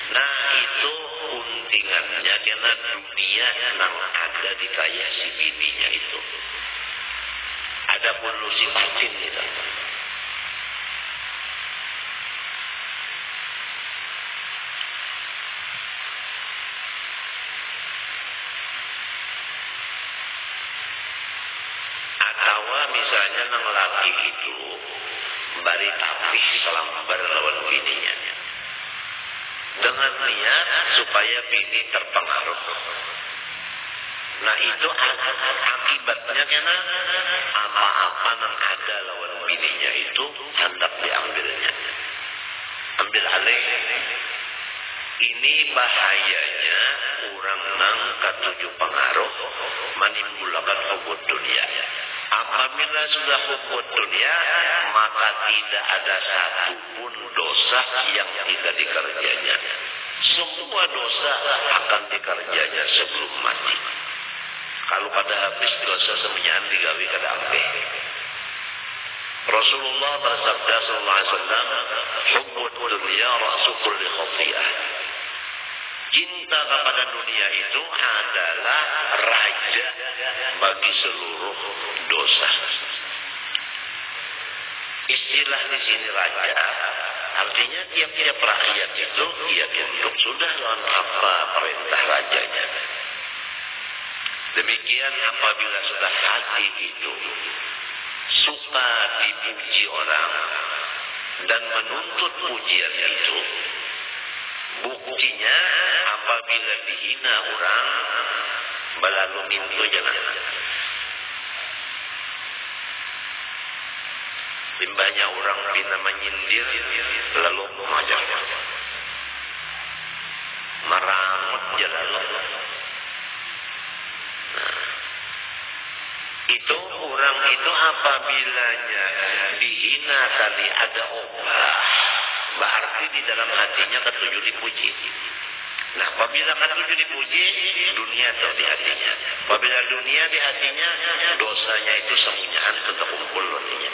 A: Nah itu untingannya karena dunia yang ada di kaya si bininya itu. Ada polusi batin itu. Atau misalnya nang laki itu bari tapih selambar lawan bininya dengan niat supaya bini terpengaruh. Nah itu akibatnya karena apa-apa yang ada lawan bininya itu hendak diambilnya, ambil alih. Ini bahayanya orang nang ketujuh pengaruh menimbulkan hubbud dunia. Apabila sudah hubbud dunia, maka tidak ada satupun dosa yang tidak dikerjanya. Semua dosa akan dikerjanya sebelum mati. Kalau pada habis dosa semuanya digawi kada ampe. Rasulullah bersabda sallallahu alaihi wasallam, hubbud dunya ra'su kulli khati'ah. Cinta kepada dunia itu adalah raja bagi seluruh dosa. Istilah di sini raja, artinya tiap-tiap rakyat itu dia tunduk sudah lawan apa perintah rajanya. Demikian apabila sudah hati itu suka dipuji orang dan menuntut pujian itu, buktinya apabila dihina orang balalu mintu jangan. Limbahnya orang bina menyindir lalu mengajar, merangut jalan. Nah, itu orang itu apabilanya dihina tadi ada obah, berarti di dalam hatinya ketujuh dipuji. Nah, apabila ketujuh dipuji, dunia atau di hatinya. Apabila dunia di hatinya, dosanya itu semuanya sudah kumpul hatinya.